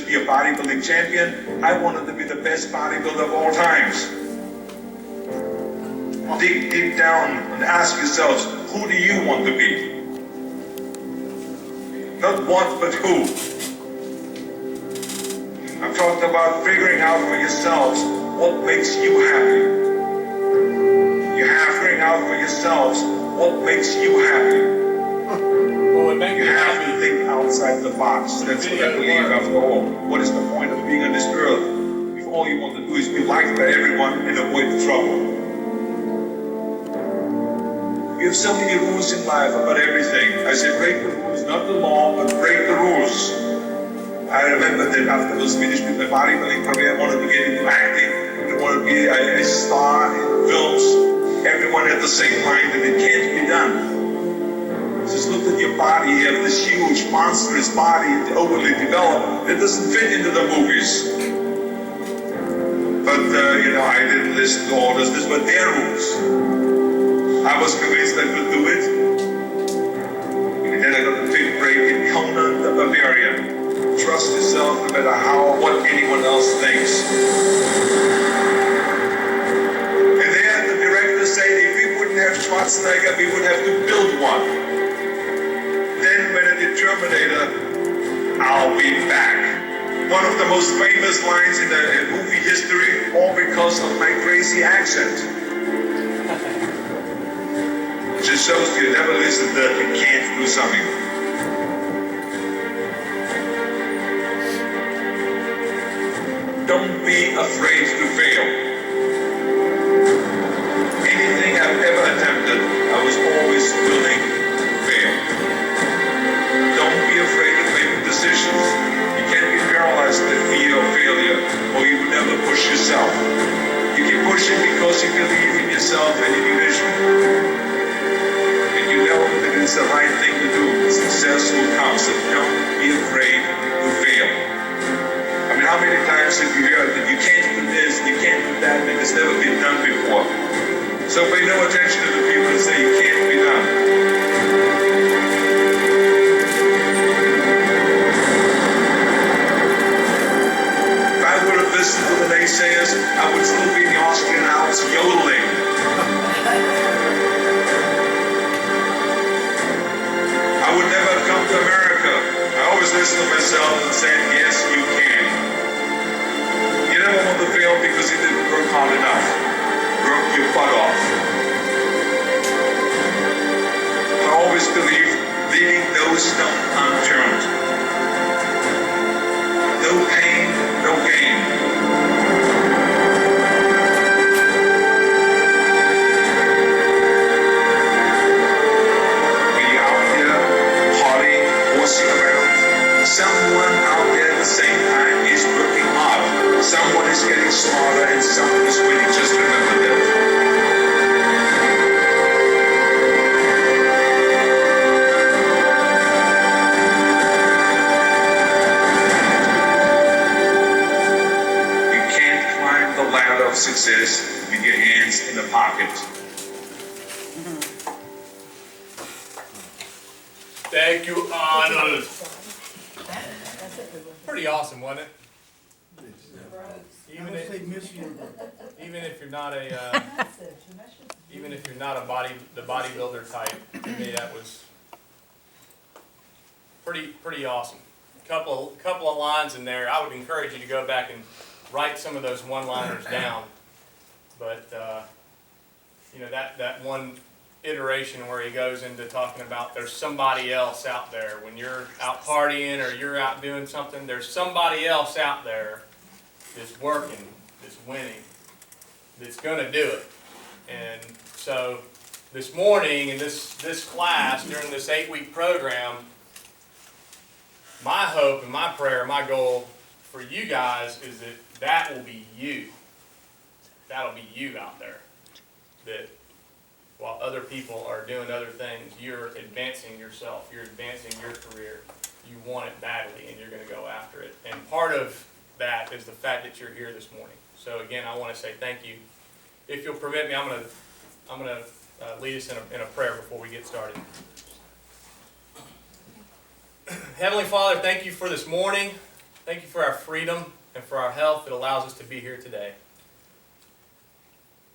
be a bodybuilding champion. I wanted to be the best bodybuilder of all times. Dig deep down and ask yourselves, who do you want to be? Not what, but who. I've talked about figuring out for yourselves what makes you happy. You have to figure out for yourselves what makes you happy. You have to think outside the box. That's what I believe after all. What is the point of being on this earth if all you want to do is be liked by everyone and avoid trouble? We have so many rules in life about everything. I say break the rules, not the law, but break the rules. I remember that after I was finished with my bodybuilding career, I wanted to get into acting. I wanted to be a star in films. Everyone had the same mind that it can't be done. Just look at your body. You have this huge, monstrous body, overly developed. It doesn't fit into the movies. But, I didn't listen to orders. These were their rules. I was convinced I could do it. And then I got a big break in Conan the Barbarian. Trust yourself no matter what anyone else thinks. And then the director said if we wouldn't have Schwarzenegger, we would have to build one. Then when I did Terminator, I'll be back. One of the most famous lines in the movie history, all because of my crazy accent. It just shows you never listen that you can't do something. Don't be afraid to fail. Anything I've ever attempted, I was always willing to fail. Don't be afraid of making decisions. You can't be paralyzed by fear of failure, or you will never push yourself. You keep pushing because you believe in yourself and in your vision. And you know that it's the right thing to do. Success will come, so don't be afraid to fail. How many times have you heard that you can't do this, you can't do that, and it's never been done before? So pay no attention to the people that say it can't be done. If I would have listened to the naysayers, I would still be in the Austrian Alps yodeling. I would never have come to America. I always listened to myself and said, yes, you can. You never want to fail because you didn't work hard enough. Work your butt off. I always believe leaving no stone unturned. No pain, no gain. Be out there partying, horsing around. Someone out there at the same time is working hard. Someone is getting smarter and someone is winning. Just remember that. You can't climb the ladder of success with your hands in the pocket. Thank you, Arnold. Pretty awesome, wasn't it? Even if you're not a bodybuilder type, to me that was pretty awesome. Couple of lines in there. I would encourage you to go back and write some of those one-liners down. But that one iteration where he goes into talking about there's somebody else out there. When you're out partying or you're out doing something, there's somebody else out there that's working, that's winning, that's going to do it. And so this morning in this class, during this 8-week program, my hope and my prayer, my goal for you guys is that will be you. That'll be you out there. That while other people are doing other things, you're advancing yourself, you're advancing your career. You want it badly and you're going to go after it. And part of that is the fact that you're here this morning. So again, I want to say thank you. If you'll permit me, I'm going to lead us in a prayer before we get started. Heavenly Father, thank you for this morning. Thank you for our freedom and for our health that allows us to be here today.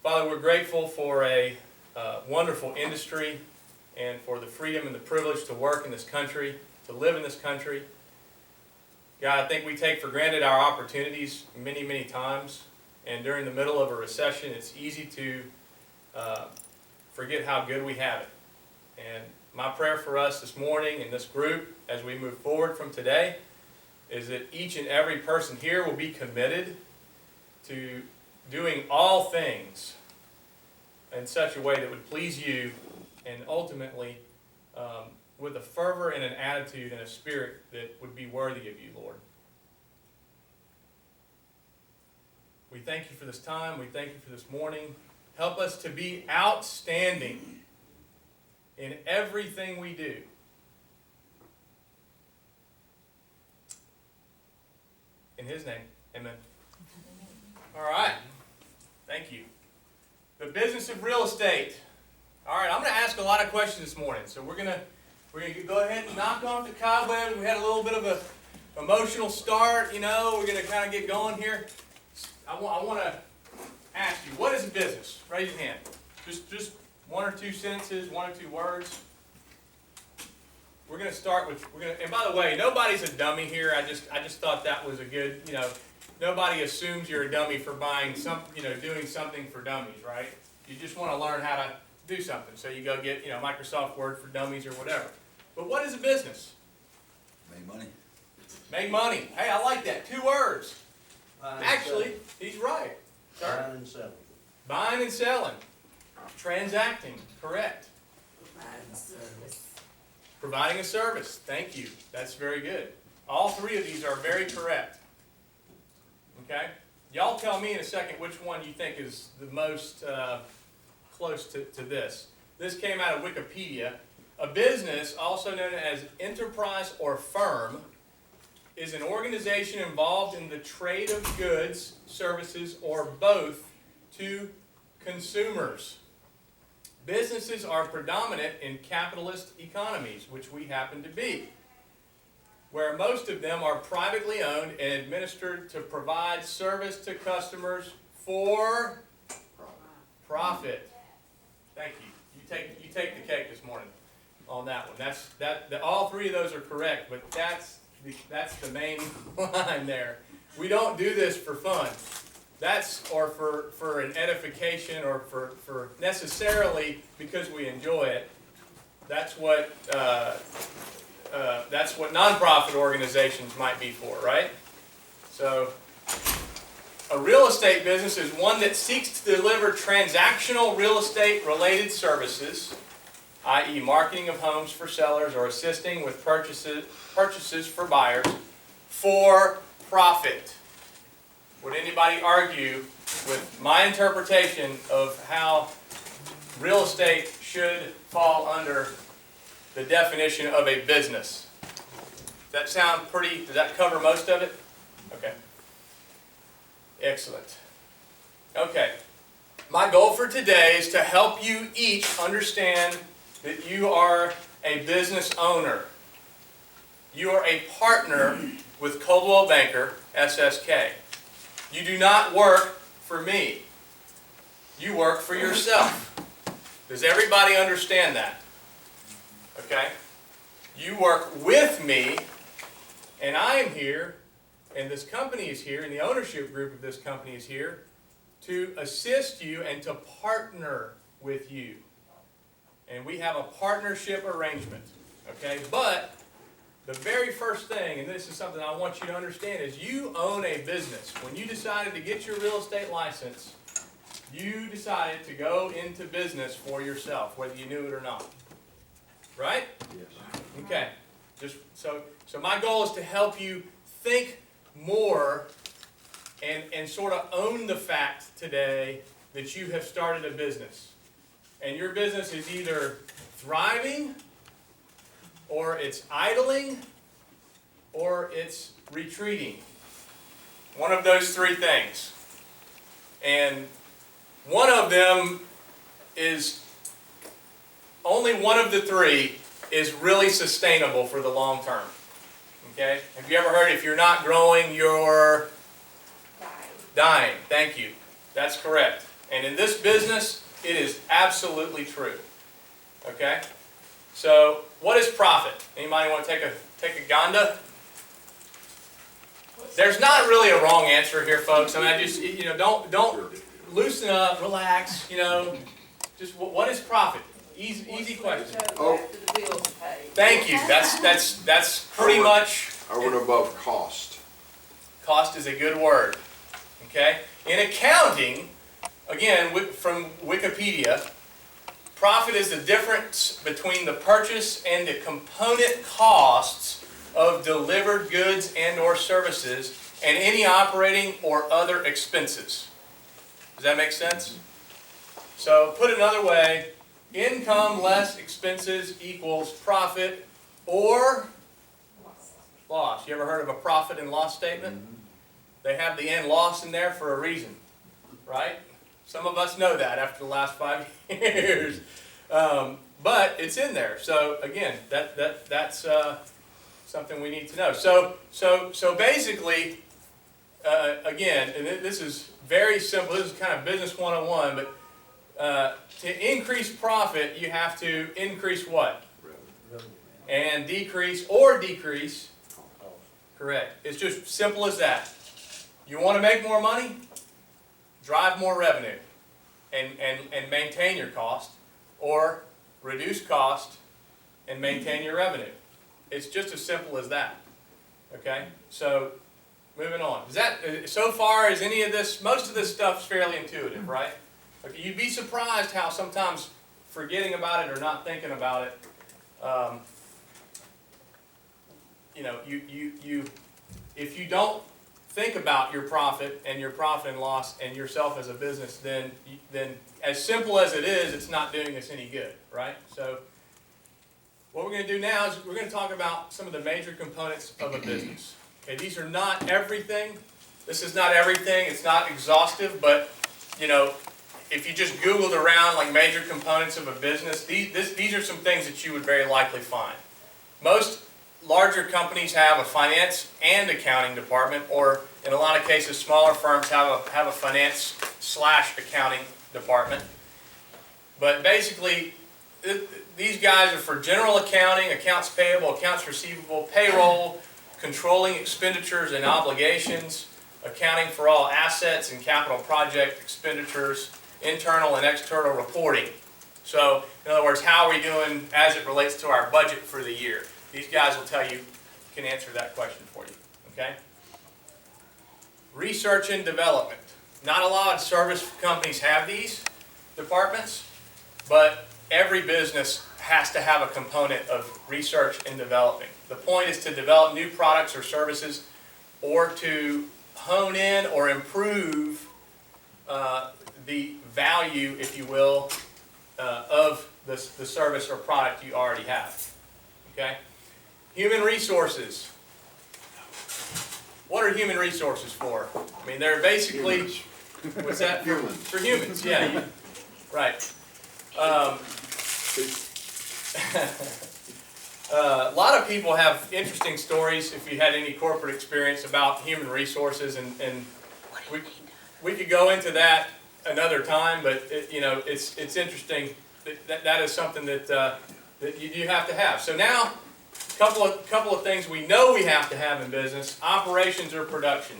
Father, we're grateful for a wonderful industry and for the freedom and the privilege to work in this country, to live in this country. God, I think we take for granted our opportunities many, many times. And during the middle of a recession, it's easy to forget how good we have it. And my prayer for us this morning and this group as we move forward from today is that each and every person here will be committed to doing all things in such a way that would please you, and ultimately with a fervor and an attitude and a spirit that would be worthy of you, Lord. We thank you for this time. We thank you for this morning. Help us to be outstanding in everything we do. In His name, amen. All right. Thank you. The business of real estate. All right, I'm going to ask a lot of questions this morning. So we're going to go ahead and knock off the cobwebs. We had a little bit of an emotional start, you know. We're going to kind of get going here. I want to ask you, what is a business? Raise your hand. Just one or two sentences, one or two words. We're going to start with, and by the way, nobody's a dummy here. I just thought that was a good, you know, nobody assumes you're a dummy for buying doing something for dummies, right? You just want to learn how to do something. So you go get, Microsoft Word for Dummies or whatever. But what is a business? Make money. Make money. Hey, I like that. 2 words. Actually, he's right. Buying and selling. Buying and selling. Transacting. Correct. Providing service. Providing a service. Thank you. That's very good. All 3 of these are very correct. Okay? Y'all tell me in a second which one you think is the most close to this. This came out of Wikipedia. A business, also known as enterprise or firm, is an organization involved in the trade of goods, services, or both to consumers. Businesses are predominant in capitalist economies, which we happen to be, where most of them are privately owned and administered to provide service to customers for profit. Thank you. You take the cake this morning on that one. All 3 of those are correct, but that's the main line there. We don't do this for fun. Or for an edification, or for necessarily because we enjoy it. That's what nonprofit organizations might be for, right? So, a real estate business is one that seeks to deliver transactional real estate related services, i.e. marketing of homes for sellers or assisting with purchases for buyers, for profit. Would anybody argue with my interpretation of how real estate should fall under the definition of a does that cover most of it? Okay. Excellent. Okay. My goal for today is to help you each understand that you are a business owner. You are a partner with Coldwell Banker, SSK. You do not work for me. You work for yourself. Does everybody understand that? Okay? You work with me, and I am here, and this company is here, and the ownership group of this company is here to assist you and to partner with you. And we have a partnership arrangement. Okay? But the very first thing, and this is something I want you to understand, is you own a business. When you decided to get your real estate license, you decided to go into business for yourself, whether you knew it or not. Right? Yes. Okay. So my goal is to help you think more and sort of own the fact today that you have started a business. And your business is either thriving, or it's idling, or it's retreating. One of those 3 things. And one of them is, only one of the 3 is really sustainable for the long term. Okay? Have you ever heard if you're not growing, you're dying? Thank you. That's correct. And in this business, it is absolutely true. Okay? So, what is profit? Anybody want to take a Gonda? There's not really a wrong answer here, folks. I mean, I just, don't loosen up, relax, just what is profit? Easy question. Oh. After the bills are paid. Thank you. That's pretty much. Over and above cost. Cost is a good word. Okay? In accounting, again, from Wikipedia, profit is the difference between the purchase and the component costs of delivered goods and or services and any operating or other expenses. Does that make sense? So, put another way, income less expenses equals profit or loss. You ever heard of a profit and loss statement? They have the end loss in there for a reason, right? Some of us know that after the last 5 years, but it's in there. So again, that's something we need to know. So basically, again, and this is very simple. This is kind of business 101, but to increase profit, you have to increase what? And decrease or decrease. Correct. It's just simple as that. You want to make more money? Drive more revenue and maintain your cost, or reduce cost and maintain your revenue. It's just as simple as that. Okay? So, moving on. Is that, so far, is any of this, most of this stuff is fairly intuitive, right? Okay, you'd be surprised how sometimes forgetting about it or not thinking about it, if you don't think about your profit and loss and yourself as a business, then as simple as it is, it's not doing us any good, right? So what we're going to do now is we're going to talk about some of the major components of a business. Okay, these are not everything. This is not everything. It's not exhaustive, but if you just Googled around like major components of a business, these are some things that you would very likely find. Most larger companies have a finance and accounting department, or in a lot of cases, smaller firms have a finance/accounting department. But basically, these guys are for general accounting, accounts payable, accounts receivable, payroll, controlling expenditures and obligations, accounting for all assets and capital project expenditures, internal and external reporting. So, in other words, how are we doing as it relates to our budget for the year? These guys will tell you, can answer that question for you, okay? Research and development. Not a lot of service companies have these departments, but every business has to have a component of research and developing. The point is to develop new products or services, or to hone in or improve the value, if you will, of the service or product you already have, okay? Human resources. What are human resources for? I mean, they're basically, Humans. what's that? Humans. For humans, yeah. Right. A lot of people have interesting stories, if you had any corporate experience, about human resources, and we could go into that another time, but it's interesting that is something that you have to have. So now, couple of things we know we have to have in business: operations or production.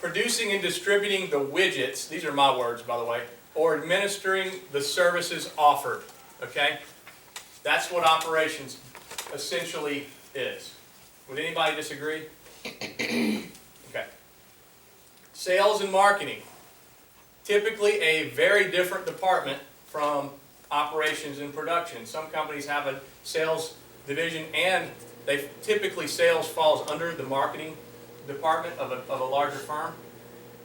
Producing and distributing the widgets, these are my words by the way, or administering the services offered, okay? That's what operations essentially is. Would anybody disagree? Okay. Sales and marketing. Typically a very different department from operations and production. Some companies have a sales division, and typically sales falls under the marketing department of a larger firm.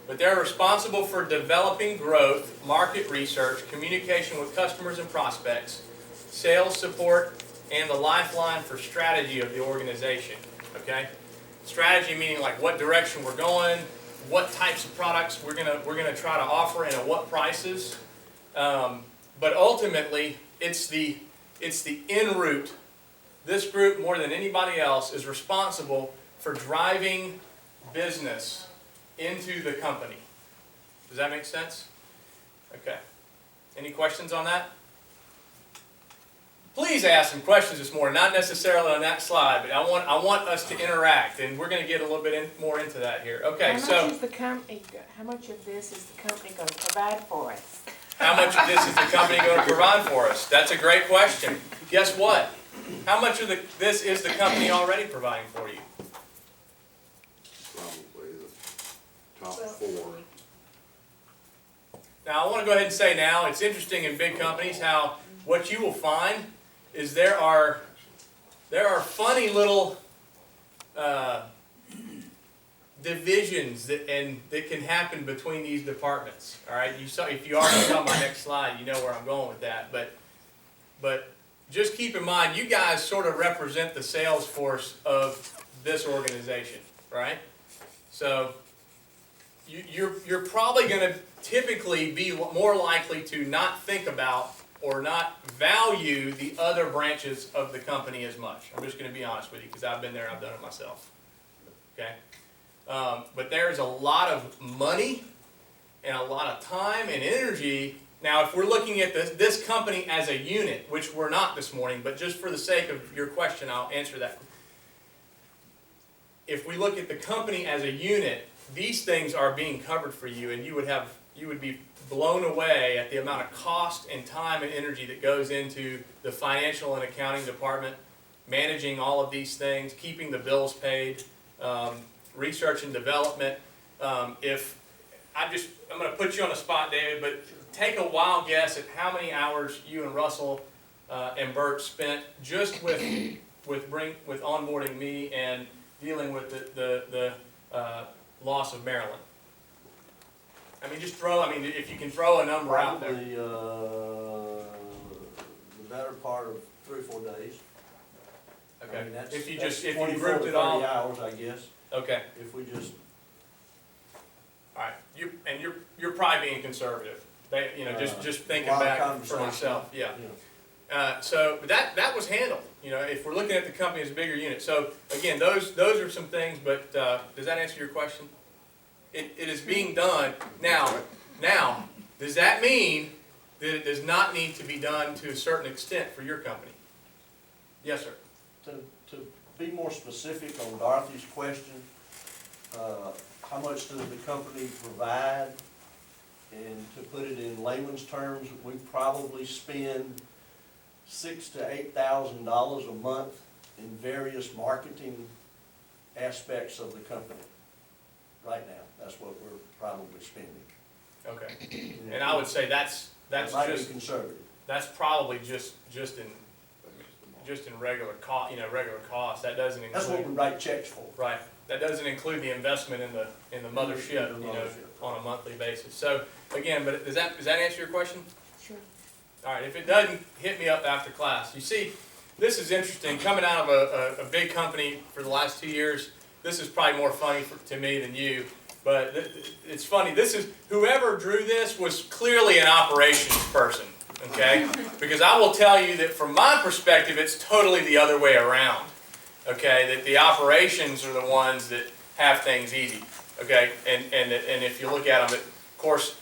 But they're responsible for developing growth, market research, communication with customers and prospects, sales support, and the lifeline for strategy of the organization. Okay? Strategy meaning like what direction we're going, what types of products we're gonna try to offer, and at what prices. But ultimately, it's the en route this group, more than anybody else, is responsible for driving business into the company. Does that make sense? Okay. Any questions on that? Please ask some questions this morning, not necessarily on that slide, but I want us to interact, and we're going to get a little bit more into that here. Okay, How much of this is the company going to provide for us? how much of this is the company going to provide for us? That's a great question. Guess what? How much of this is the company already providing for you? Probably the top four. Now, I want to go ahead and say now, it's interesting in big companies how what you will find is there are funny little divisions that can happen between these departments. All right, if you already saw my next slide, you know where I'm going with that. But just keep in mind, you guys sort of represent the sales force of this organization, right? So you're probably going to typically be more likely to not think about or not value the other branches of the company as much. I'm just going to be honest with you because I've been there, I've done it myself. Okay? But there's a lot of money and a lot of time and energy. Now, if we're looking at this company as a unit, which we're not this morning, but just for the sake of your question, I'll answer that. If we look at the company as a unit, these things are being covered for you, and you would be blown away at the amount of cost and time and energy that goes into the financial and accounting department, managing all of these things, keeping the bills paid, research and development. I'm going to put you on the spot, David, but take a wild guess at how many hours you and Russell and Bert spent just with onboarding me and dealing with the loss of Maryland. I mean, if you can throw a number out there. Probably, the better part of 3 or 4 days. Okay. I mean, that's If you that's grouped 24 to it 30 all. hours, I guess, Okay. if we just, All right. You're probably being conservative. Just thinking lot of back for conversation. myself. Yeah. you know. So that was handled. If we're looking at the company as a bigger unit. So again, those are some things. But does that answer your question? It is being done now. Now, does that mean that it does not need to be done to a certain extent for your company? Yes, sir. To be more specific on Dorothy's question, how much does the company provide? And to put it in layman's terms, we probably spend $6,000 to $8,000 a month in various marketing aspects of the company. Right now, that's what we're probably spending. Okay. And I would say that's It might be just conservative. that's probably just in regular cost. Regular cost. That doesn't That's what we include write checks for. right. That doesn't include the investment in the mothership. The mothership. On a monthly basis. So again, but does that answer your question? Sure. All right. If it doesn't, hit me up after class. You see, this is interesting. Coming out of a big company for the last 2 years, this is probably more funny to me than you. But it's funny. This is whoever drew this was clearly an operations person. Okay? Because I will tell you that from my perspective, it's totally the other way around. Okay? That the operations are the ones that have things easy. Okay? And if you look at them, of course,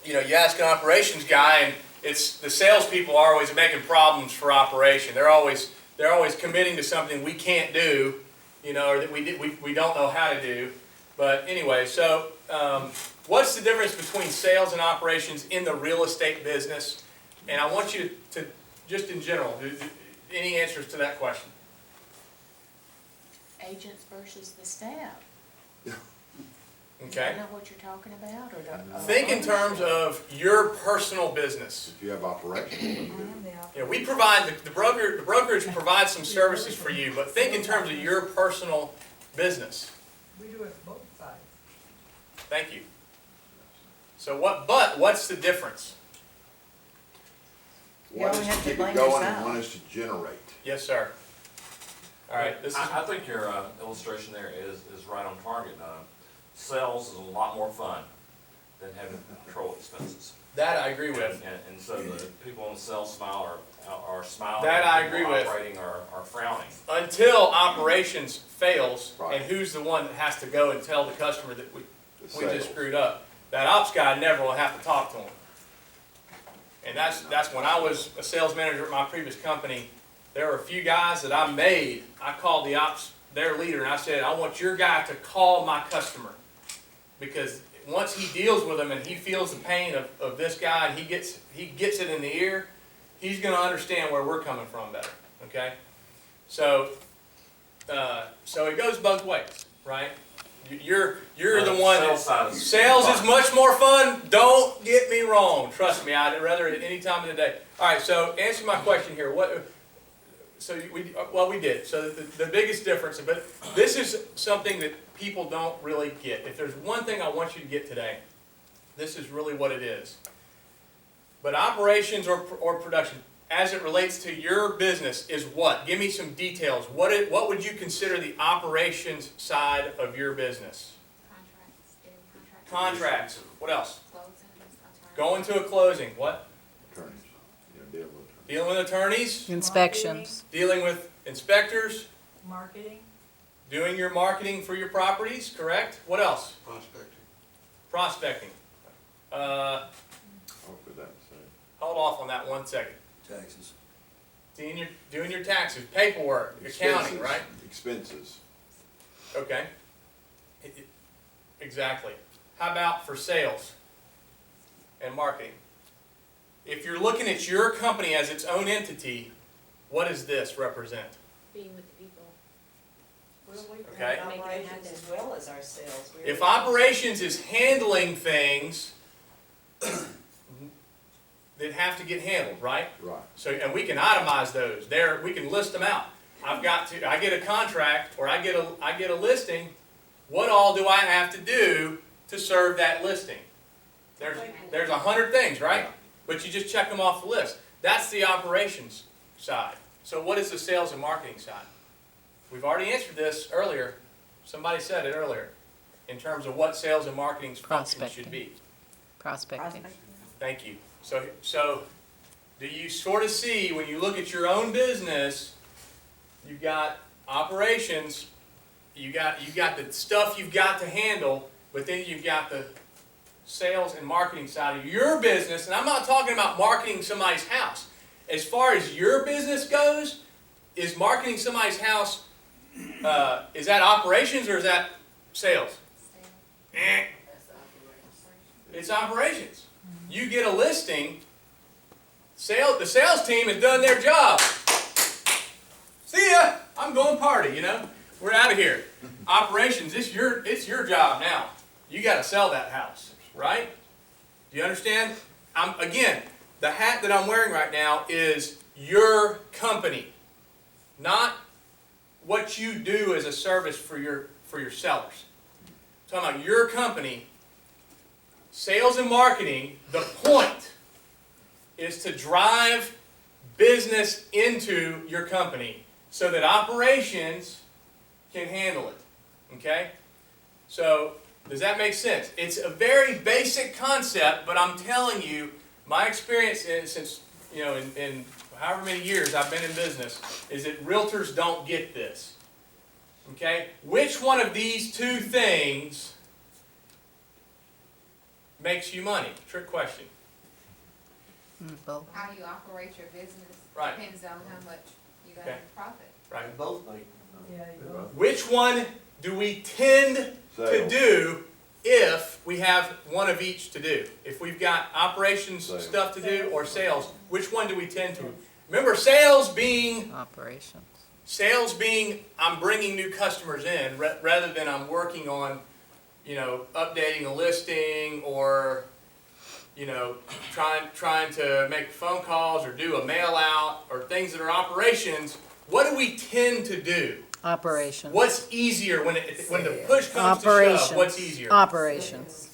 you ask an operations guy, and it's the salespeople are always making problems for operation. They're always committing to something we can't do, or that we don't know how to do. But anyway, so what's the difference between sales and operations in the real estate business? And I want you to just in general, any answers to that question? Agents versus the staff. Okay. Do you know what you're talking about? Think in terms of your personal business. If you have operations. We provide the brokerage provides some services for you, but think in terms of your personal business. We do it both sides. Thank you. So what's the difference? One only is have to to keep blame it going yourself. and one is to generate. Yes, sir. All right. This is I think your illustration there is right on target. Sales is a lot more fun than having control expenses. that I agree with. And so the people on the sales file are smiling. That I people agree with. Operating are frowning. Until operations fails, Right. and who's the one that has to go and tell the customer that we just Sales. screwed up? That ops guy never will have to talk to him. And that's when I was a sales manager at my previous company, there were a few guys that I called the ops, their leader, and I said, I want your guy to call my customer. Because once he deals with them and he feels the pain of this guy and he gets it in the ear, he's gonna understand where we're coming from better, okay? So it goes both ways, right? You're the one that, Sales side is sales is fun. much more fun, don't get me wrong, trust me, I'd rather it any time of the day. All right, so answer my question here, we did, so the biggest difference, but this is something that people don't really get. If there's one thing I want you to get today, this is really what it is. But operations or production, as it relates to your business, is what? Give me some details. What would you consider the operations side of your business? Contracts, getting Contracts. What else? closings, attorneys. Going to a closing. What? Attorneys, dealing with attorneys. Dealing with attorneys. Inspections. Dealing with inspectors. Marketing, Doing your marketing for your properties. Correct. What else? Prospecting. Prospecting. I'll put that in the same. Hold off on that 1 second. Taxes. Doing your taxes, paperwork, accounting, Expenses. right? Expenses. Okay. Exactly. How about for sales and marketing? If you're looking at your company as its own entity, what does this represent? Being with the people. Well, we Okay. have operations as well as our sales. If operations is handling things that have to get handled, right? Right. So, and we can itemize those. There, we can list them out. I get a contract or I get a listing. What all do I have to do to serve that listing? There's 100 things, right? But you just check them off the list. That's the operations side. So what is the sales and marketing side? We've already answered this earlier. Somebody said it earlier in terms of what sales and marketing's function should be. Prospecting. Thank you. So do you sort of see when you look at your own business, you've got operations, you got the stuff you've got to handle, but then you've got the sales and marketing side of your business, and I'm not talking about marketing somebody's house. As far as your business goes, is marketing somebody's house, is that operations or is that sales? Eh. It's operations. You get a listing, the sales team has done their job. See ya, I'm going party, We're out of here. Operations, it's your job now. You got to sell that house, right? Do you understand? Again, the hat that I'm wearing right now is your company, not what you do as a service for your sellers. I'm talking about your company. Sales and marketing, the point is to drive business into your company so that operations can handle it. Okay? So, does that make sense? It's a very basic concept, but I'm telling you, my experience since, in however many years I've been in business, is that realtors don't get this. Okay? Which one of these two things makes you money? Trick question. Both. How you operate your business Right. depends on how much you got Okay. in profit. Right? And both make. yeah, you know. Which one do we tend to Sales. do if we have one of each to do? If we've got operations Sales. stuff to do or sales, which one do we tend to? Remember, sales being I'm bringing new customers in rather than I'm working on, updating a listing or, trying to make phone calls or do a mail out or things that are operations. What do we tend to do? Operations. What's easier when the push comes to shove? What's easier? Operations.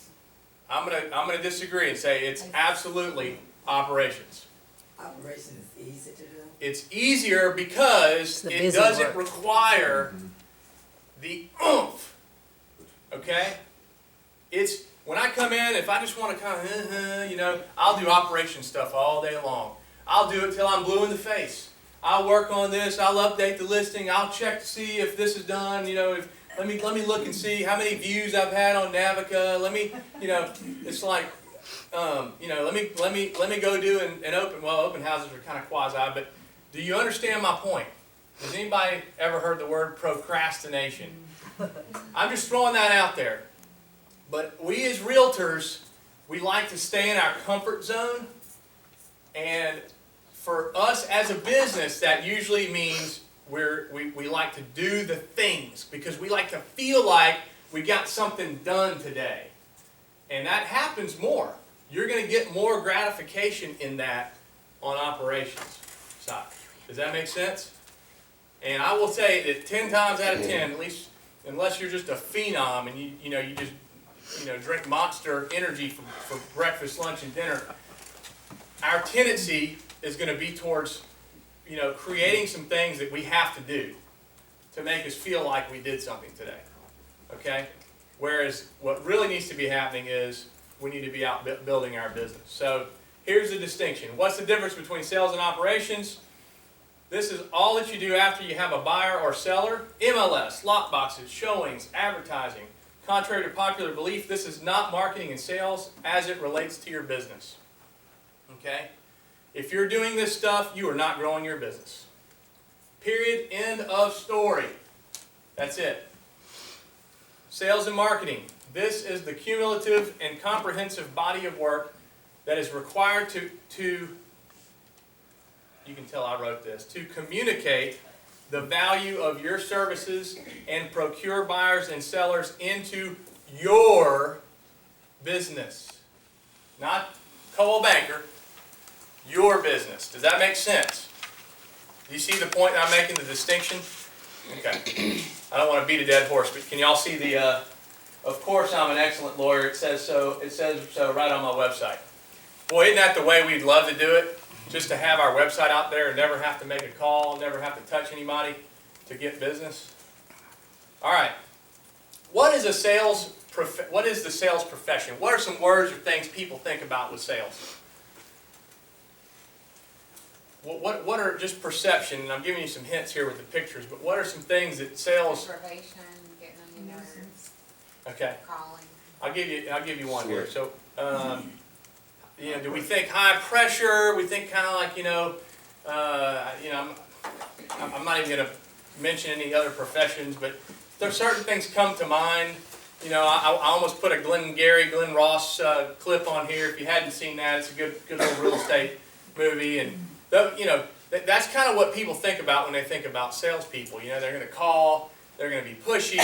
I'm gonna disagree and say it's absolutely operations. Operation is easy to do. It's easier because It's the it busy doesn't work. require the oomph. Okay? It's when I come in, if I just want to kind of, I'll do operation stuff all day long. I'll do it till I'm blue in the face. I'll work on this, I'll update the listing, I'll check to see if this is done, you know, let me look and see how many views I've had on Navica, let me, you know, it's like, you know, let me go do an open houses are kind of quasi, but do you understand my point? Has anybody ever heard the word procrastination? I'm just throwing that out there. But we as realtors, we like to stay in our comfort zone. And for us as a business, that usually means we like to do the things because we like to feel like we got something done today. And that happens more. You're going to get more gratification in that on operations side. Does that make sense? And I will say that 10 times out of 10, at least unless you're just a phenom and you just drink Monster Energy for breakfast, lunch, and dinner, our tendency is going to be towards creating some things that we have to do to make us feel like we did something today. Okay? Whereas what really needs to be happening is we need to be out building our business. So here's the distinction. What's the difference between sales and operations? This is all that you do after you have a buyer or seller. MLS, lockboxes, showings, advertising. Contrary to popular belief, this is not marketing and sales as it relates to your business. Okay? If you're doing this stuff, you are not growing your business. Period. End of story. That's it. Sales and marketing. This is the cumulative and comprehensive body of work that is required to you can tell I wrote this, to communicate the value of your services and procure buyers and sellers into your business. Not Coldwell Banker, your business. Does that make sense? Do you see the point I'm making, the distinction? Okay. I don't want to beat a dead horse, but can y'all see the, of course I'm an excellent lawyer, it says so right on my website. Boy, isn't that the way we'd love to do it? Just to have our website out there and never have to make a call, never have to touch anybody to get business. All right. What is the sales profession? What are some words or things people think about with sales? What are just perception? And I'm giving you some hints here with the pictures, but what are some things that sales? Aggravation, getting on your nerves, Okay. calling. I'll give you one here. So, do we think high pressure? We think kind of like I'm not even going to mention any other professions, but there's certain things come to mind. I almost put a Glenn Ross clip on here. If you hadn't seen that, it's a good old real estate movie, and that's kind of what people think about when they think about salespeople. They're going to call, they're going to be pushy,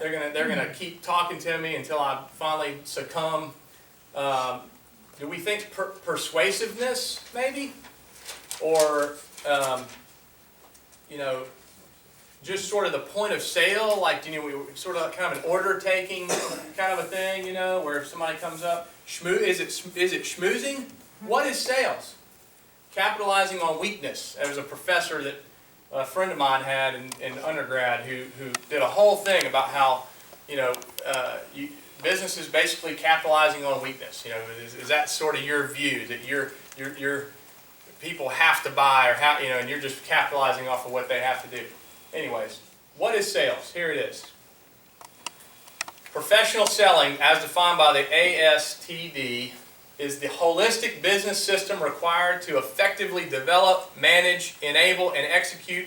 they're going to keep talking to me until I finally succumb. Do we think persuasiveness, maybe? Or, just sort of the point of sale, like, we sort of kind of an order-taking kind of a thing, where if somebody comes up, is it schmoozing? What is sales? Capitalizing on weakness. There was a professor that a friend of mine had in undergrad who did a whole thing about how, business is basically capitalizing on weakness. Is that sort of your view, that your people have to buy, or and you're just capitalizing off of what they have to do? Anyways, what is sales? Here it is. Professional selling, as defined by the ASTD, is the holistic business system required to effectively develop, manage, enable, and execute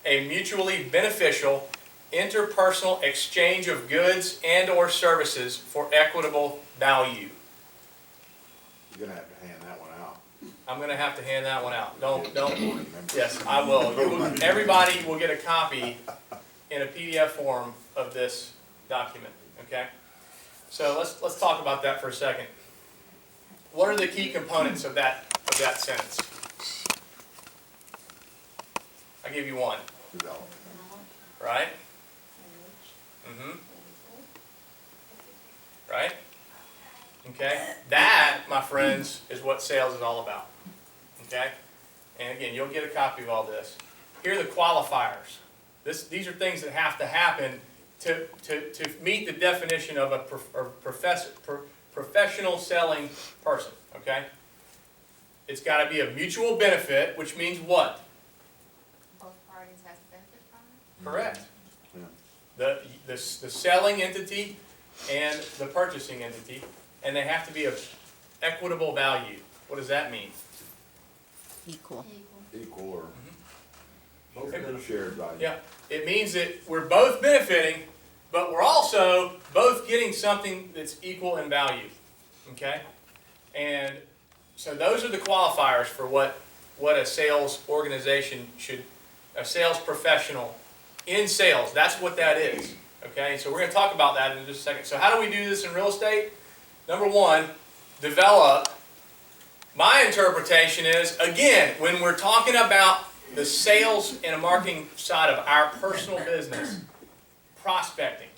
a mutually beneficial interpersonal exchange of goods and or services for equitable value. You're gonna have to hand that one out. I'm going to have to hand that one out. Don't. Yes, I will. Everybody will get a copy in a PDF form of this document. Okay. So let's talk about that for a second. What are the key components of that sentence? I'll give you one. Development. Right? Mm-hmm. Right? Okay? That, my friends, is what sales is all about. Okay? And again, you'll get a copy of all this. Here are the qualifiers. These are things that have to happen to meet the definition of a professional selling person. Okay? It's gotta be a mutual benefit, which means what? Both parties has to benefit from it? Correct. Yeah. The selling entity and the purchasing entity, and they have to be of equitable value. What does that mean? Equal. Equal or Both benefit. shared value. Yeah, it means that we're both benefiting, but we're also both getting something that's equal in value, okay? And so those are the qualifiers for what a sales organization should, a sales professional in sales, that's what that is, okay? So we're gonna talk about that in just a second. So how do we do this in real estate? Number one, develop. My interpretation is, again, when we're talking about the sales and marketing side of our personal business, prospecting,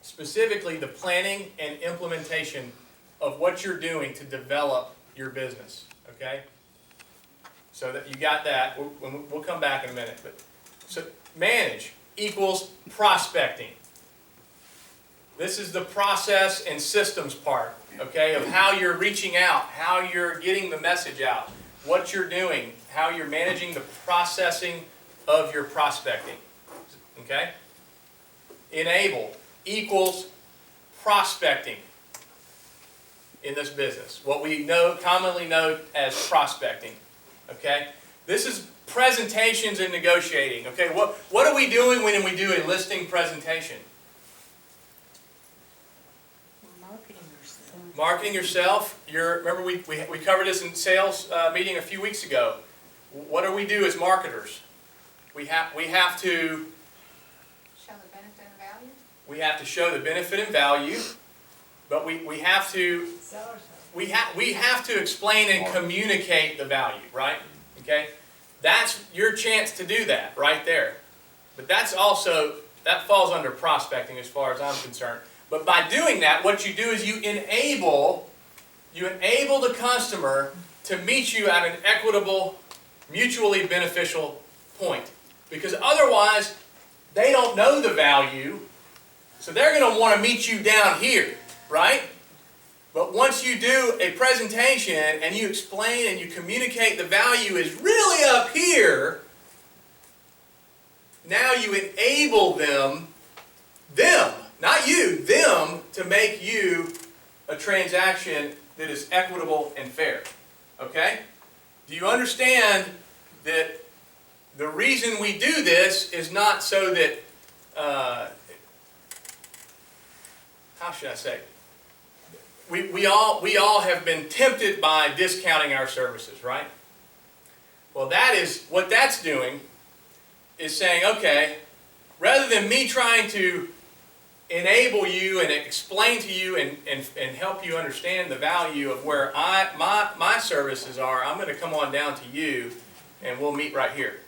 specifically the planning and implementation of what you're doing to develop your business, okay? So that you got that, we'll come back in a minute, but, so manage equals prospecting. This is the process and systems part, okay, of how you're reaching out, how you're getting the message out, what you're doing, how you're managing the processing of your prospecting, okay? Enable equals prospecting in this business, what we commonly know as prospecting, okay? This is presentations and negotiating, okay? What are we doing when we do a listing presentation? Marketing yourself. Marketing yourself. Remember we covered this in sales meeting a few weeks ago. What do we do as marketers? We have to Show the benefit and value? we have to show the benefit and value, but we have to Sell ourselves. we have to explain and communicate the value, right? Okay, that's your chance to do that right there. But that's also that falls under prospecting as far as I'm concerned. But by doing that, what you do is you enable the customer to meet you at an equitable, mutually beneficial point. Because otherwise, they don't know the value, so they're going to want to meet you down here, right? But once you do a presentation and you explain and you communicate the value is really up here, now you enable them, not you, them, to make you a transaction that is equitable and fair. Okay? Do you understand that the reason we do this is not so that, how should I say? We all have been tempted by discounting our services, right? Well, that is what that's doing is saying, okay, rather than me trying to enable you and explain to you and help you understand the value of where my services are, I'm going to come on down to you and we'll meet right here.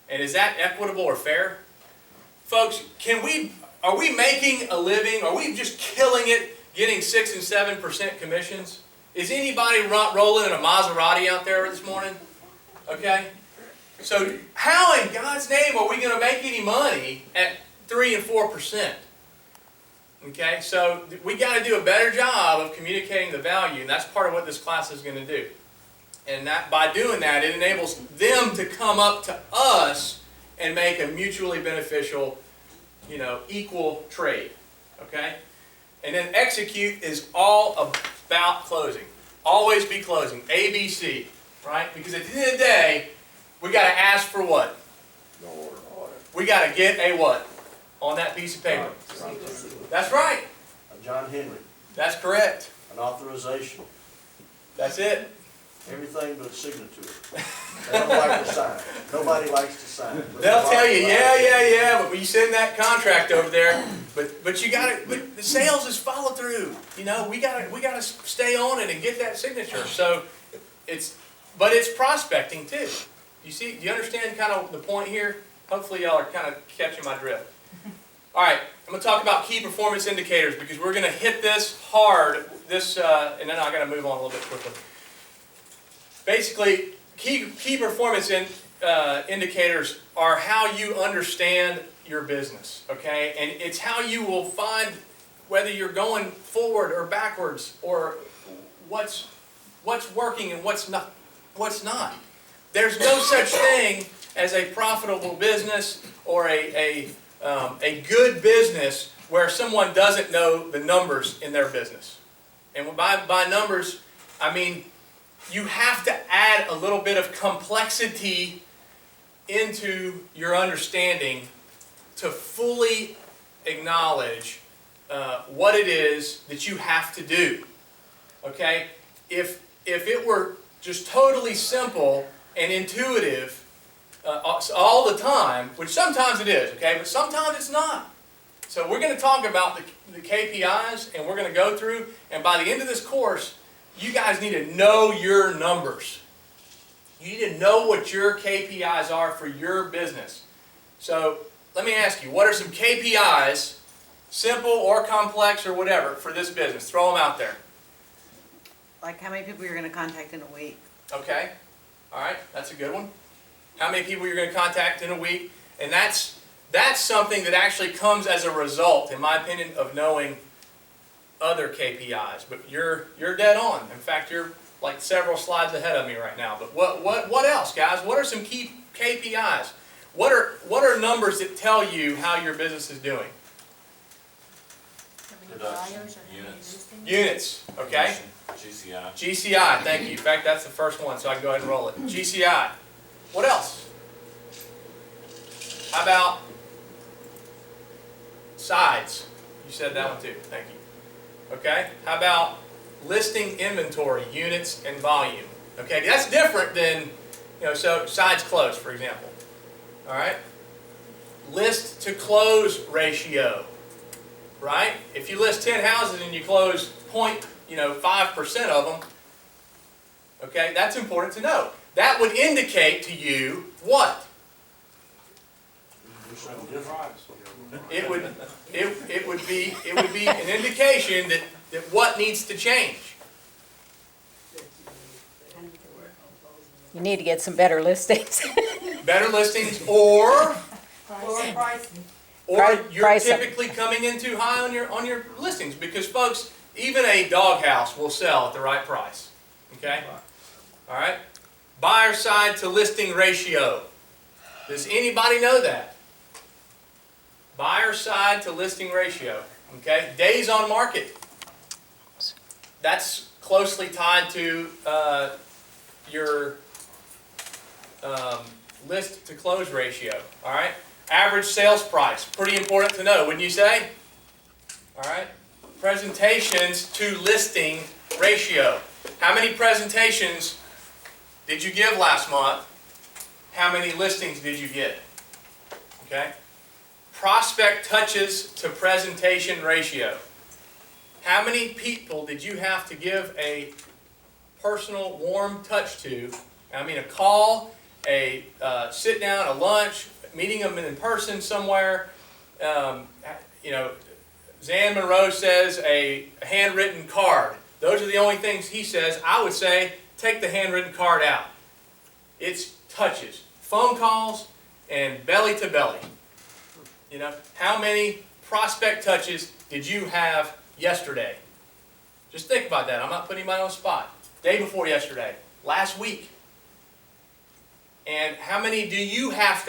And is that equitable or fair? Folks, are we making a living? Are we just killing it getting 6 and 7% commissions? Is anybody rolling in a Maserati out there this morning? Okay? So how in God's name are we going to make any money at 3 and 4%? Okay, so we got to do a better job of communicating the value, and that's part of what this class is going to do. And that by doing that, it enables them to come up to us and make a mutually beneficial, equal trade. Okay? And then execute is all about closing. Always be closing. ABC, right? Because at the end of the day, we got to ask for what? No order. We got to get a what on that piece of paper? That's right. A John Henry, That's correct. an authorization, That's it. everything but a signature. They don't like to sign. Nobody likes to sign. But They'll the tell you, bottom yeah, but when you send that contract over there, but you got to, but the sales is follow through. We got to stay on it and get that signature. So but it's prospecting too. Do you understand kind of the point here? Hopefully y'all are kind of catching my drift. All right, I'm going to talk about key performance indicators because we're going to hit this hard, and then I'm going to move on a little bit quickly. Basically, key performance indicators are how you understand your business, okay? And it's how you will find whether you're going forward or backwards or what's what's working and what's not. There's no such thing as a profitable business or a good business where someone doesn't know the numbers in their business. And by numbers, I mean you have to add a little bit of complexity into your understanding to fully acknowledge what it is that you have to do. Okay? If it were just totally simple and intuitive all the time, which sometimes it is, okay, but sometimes it's not. So we're going to talk about the KPIs, and we're going to go through, and by the end of this course, you guys need to know your numbers. You need to know what your KPIs are for your business. So let me ask you, what are some KPIs, simple or complex or whatever, for this business? Throw them out there. Like how many people you're gonna contact in a week? Okay, all right, that's a good one. How many people you're going to contact in a week? And that's something that actually comes as a result, in my opinion, of knowing other KPIs. But you're dead on. In fact, you're like several slides ahead of me right now. But what else, guys? What are some key KPIs? What are numbers that tell you how your business is doing? How many Production, buyers or how many units. listings? Units, okay? GCI. GCI, thank you. In fact, that's the first one, so I can go ahead and roll it. GCI. What else? How about sides? You said that one too. Thank you. Okay. How about listing inventory, units, and volume? Okay, that's different than, so sides closed, for example. All right. List to close ratio. Right? If you list 10 houses and you close 0.5% of them, okay, that's important to know. That would indicate to you what? It would be an indication that what needs to change. You need to get some better listings. Better listings, or you're Price. typically coming in too high on your listings, because folks, even a doghouse will sell at the right price. Okay? All right? Buyer side to listing ratio. Does anybody know that? Buyer side to listing ratio. Okay? Days on market. That's closely tied to your list to close ratio. All right? Average sales price. Pretty important to know, wouldn't you say? All right? Presentations to listing ratio. How many presentations did you give last month? How many listings did you get? Okay? Prospect touches to presentation ratio. How many people did you have to give a personal warm touch to? I mean, a call, a sit down, a lunch, meeting them in person somewhere. Zan Monroe says a handwritten card. Those are the only things he says. I would say take the handwritten card out. It's touches. Phone calls and belly to belly. How many prospect touches did you have yesterday? Just think about that. I'm not putting anybody on the spot. Day before yesterday. Last week. And how many do you have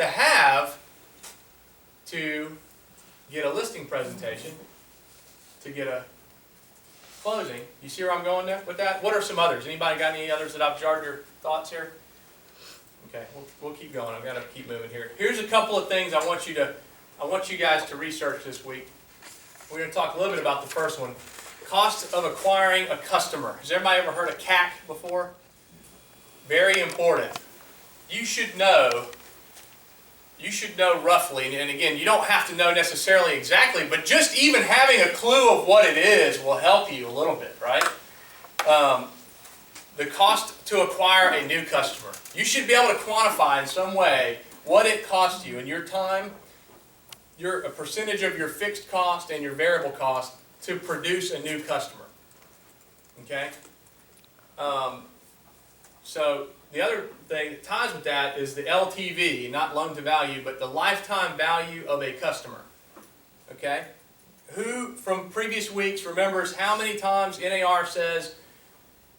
to get a listing presentation, to get a closing? You see where I'm going there with that? What are some others? Anybody got any others that I've jarred your thoughts here? Okay, we'll keep going. I've got to keep moving here. Here's a couple of things I want you guys to research this week. We're going to talk a little bit about the first one. Cost of acquiring a customer. Has everybody ever heard of CAC before? Very important. You should know roughly, and again, you don't have to know necessarily exactly, but just even having a clue of what it is will help you a little bit, right? The cost to acquire a new customer. You should be able to quantify in some way what it costs you in your time, a percentage of your fixed cost and your variable cost to produce a new customer. Okay? So the other thing that ties with that is the LTV, not loan to value, but the lifetime value of a customer. Okay? Who from previous weeks remembers how many times NAR says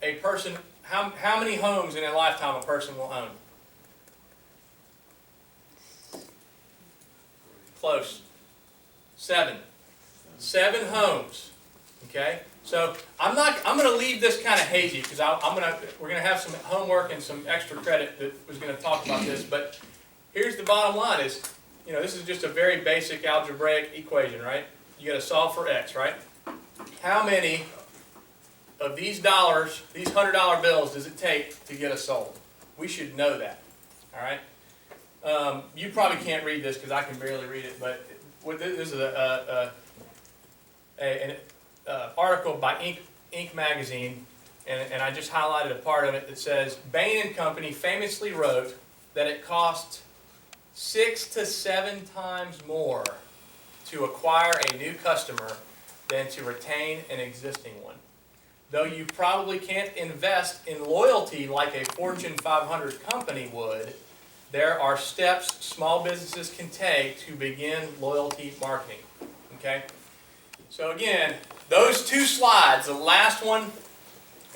a person how many homes in a lifetime a person will own? Close. 7. 7 homes. Okay? So I'm gonna leave this kind of hazy because we're gonna have some homework and some extra credit that was gonna talk about this, but here's the bottom line is, this is just a very basic algebraic equation, right? You gotta solve for x, right? How many of these dollars, these $100 bills, does it take to get us sold? We should know that, all right? You probably can't read this because I can barely read it, but this is an article by Inc. magazine, and I just highlighted a part of it that says, Bain & Company famously wrote that it costs 6 to 7 times more to acquire a new customer than to retain an existing one. Though you probably can't invest in loyalty like a Fortune 500 company would, there are steps small businesses can take to begin loyalty marketing. Okay? So again, those 2 slides, the last one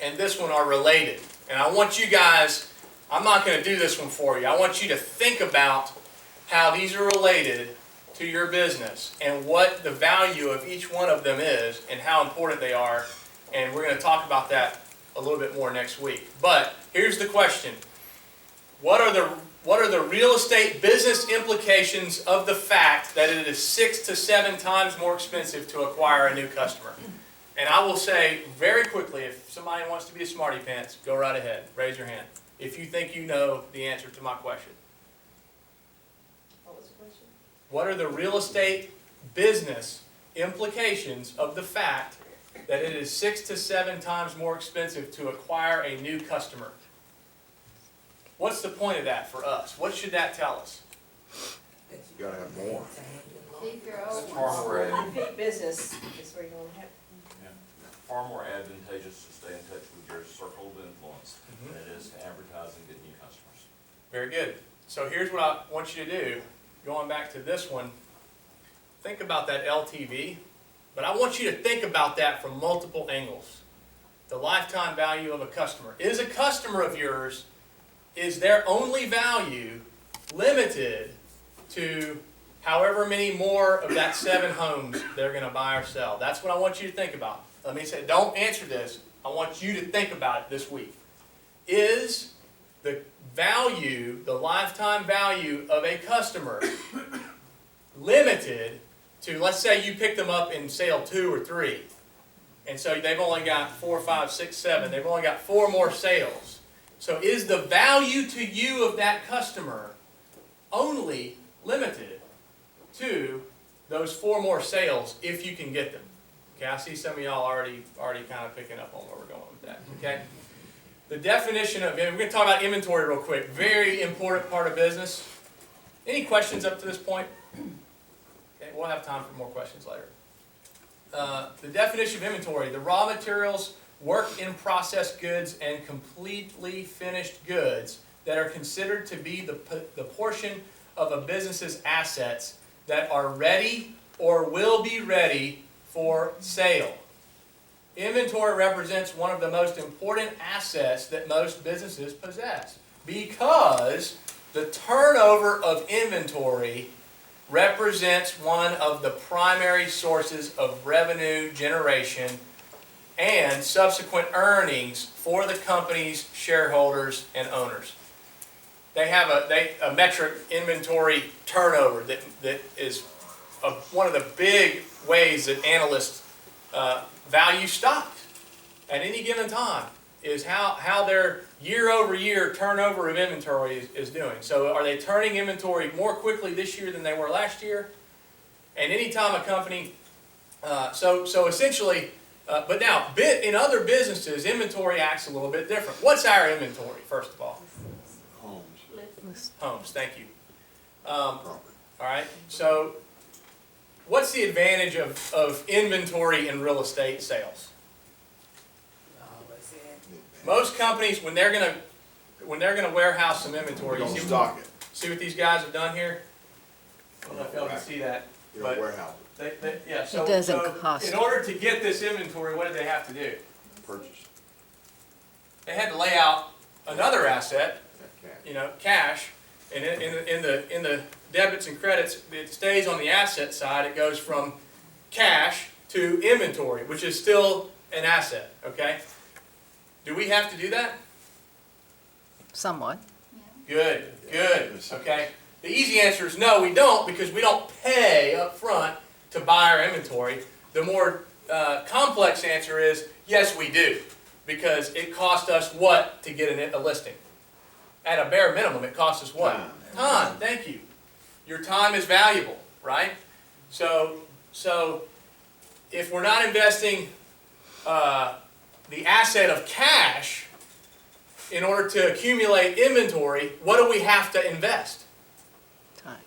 and this one, are related. And I want you guys, I'm not going to do this one for you. I want you to think about how these are related to your business and what the value of each one of them is and how important they are. And we're going to talk about that a little bit more next week. But here's the question. What are the real estate business implications of the fact that it is 6 to 7 times more expensive to acquire a new customer? And I will say very quickly, if somebody wants to be a smarty pants, go right ahead. Raise your hand if you think you know the answer to my question. What was the question? What are the real estate business implications of the fact that it is 6 to 7 times more expensive to acquire a new customer? What's the point of that for us? What should that tell us? You gotta have more. Keep your It's own far more repeat business is where you want to have. far more advantageous to stay in touch with your circle of influence than it is to advertise and get new customers. Very good. So here's what I want you to do. Going back to this one, think about that LTV, but I want you to think about that from multiple angles. The lifetime value of a customer. Is a customer of yours, is their only value limited to however many more of that 7 homes they're going to buy or sell? That's what I want you to think about. Let me say, don't answer this. I want you to think about it this week. Is the value, the lifetime value of a customer limited to, let's say you pick them up in sale 2 or 3, and so they've only got 4, 5, 6, 7. They've only got 4 more sales. So is the value to you of that customer only limited to those 4 more sales if you can get them? Okay, I see some of y'all already kind of picking up on where we're going with that. Okay, the definition of, we're going to talk about inventory real quick. Very important part of business. Any questions up to this point? Okay, we'll have time for more questions later. The definition of inventory: the raw materials, work in process goods, and completely finished goods that are considered to be the portion of a business's assets that are ready or will be ready for sale. Inventory represents one of the most important assets that most businesses possess because the turnover of inventory represents one of the primary sources of revenue generation and subsequent earnings for the company's shareholders and owners. They have a metric, inventory turnover, that is one of the big ways that analysts value stocks at any given time, is how their year-over-year turnover of inventory is doing. So are they turning inventory more quickly this year than they were last year? And anytime a company, so essentially, but now in other businesses, inventory acts a little bit different. What's our inventory, first of all? Homes. Homes, thank you. All right, so what's the advantage of inventory in real estate sales? Most companies, when they're gonna warehouse some inventory, You don't stock it. see what these guys have done here? I don't know if y'all can see that. You don't But warehouse yeah, so, It doesn't so cost. in order to get this inventory, what do they have to do? it, purchase. they had to lay out another asset, Okay. cash, and in the debits and credits, it stays on the asset side. It goes from cash to inventory, which is still an asset, okay? Do we have to do that? Somewhat. Good, okay? The easy answer is no, we don't, because we don't pay up front to buy our inventory. The more complex answer is yes, we do, because it cost us what to get a listing? At a bare minimum, it costs us what? Time, thank you. Your time is valuable, right? So if we're not investing the asset of cash in order to accumulate inventory, what do we have to invest? Time.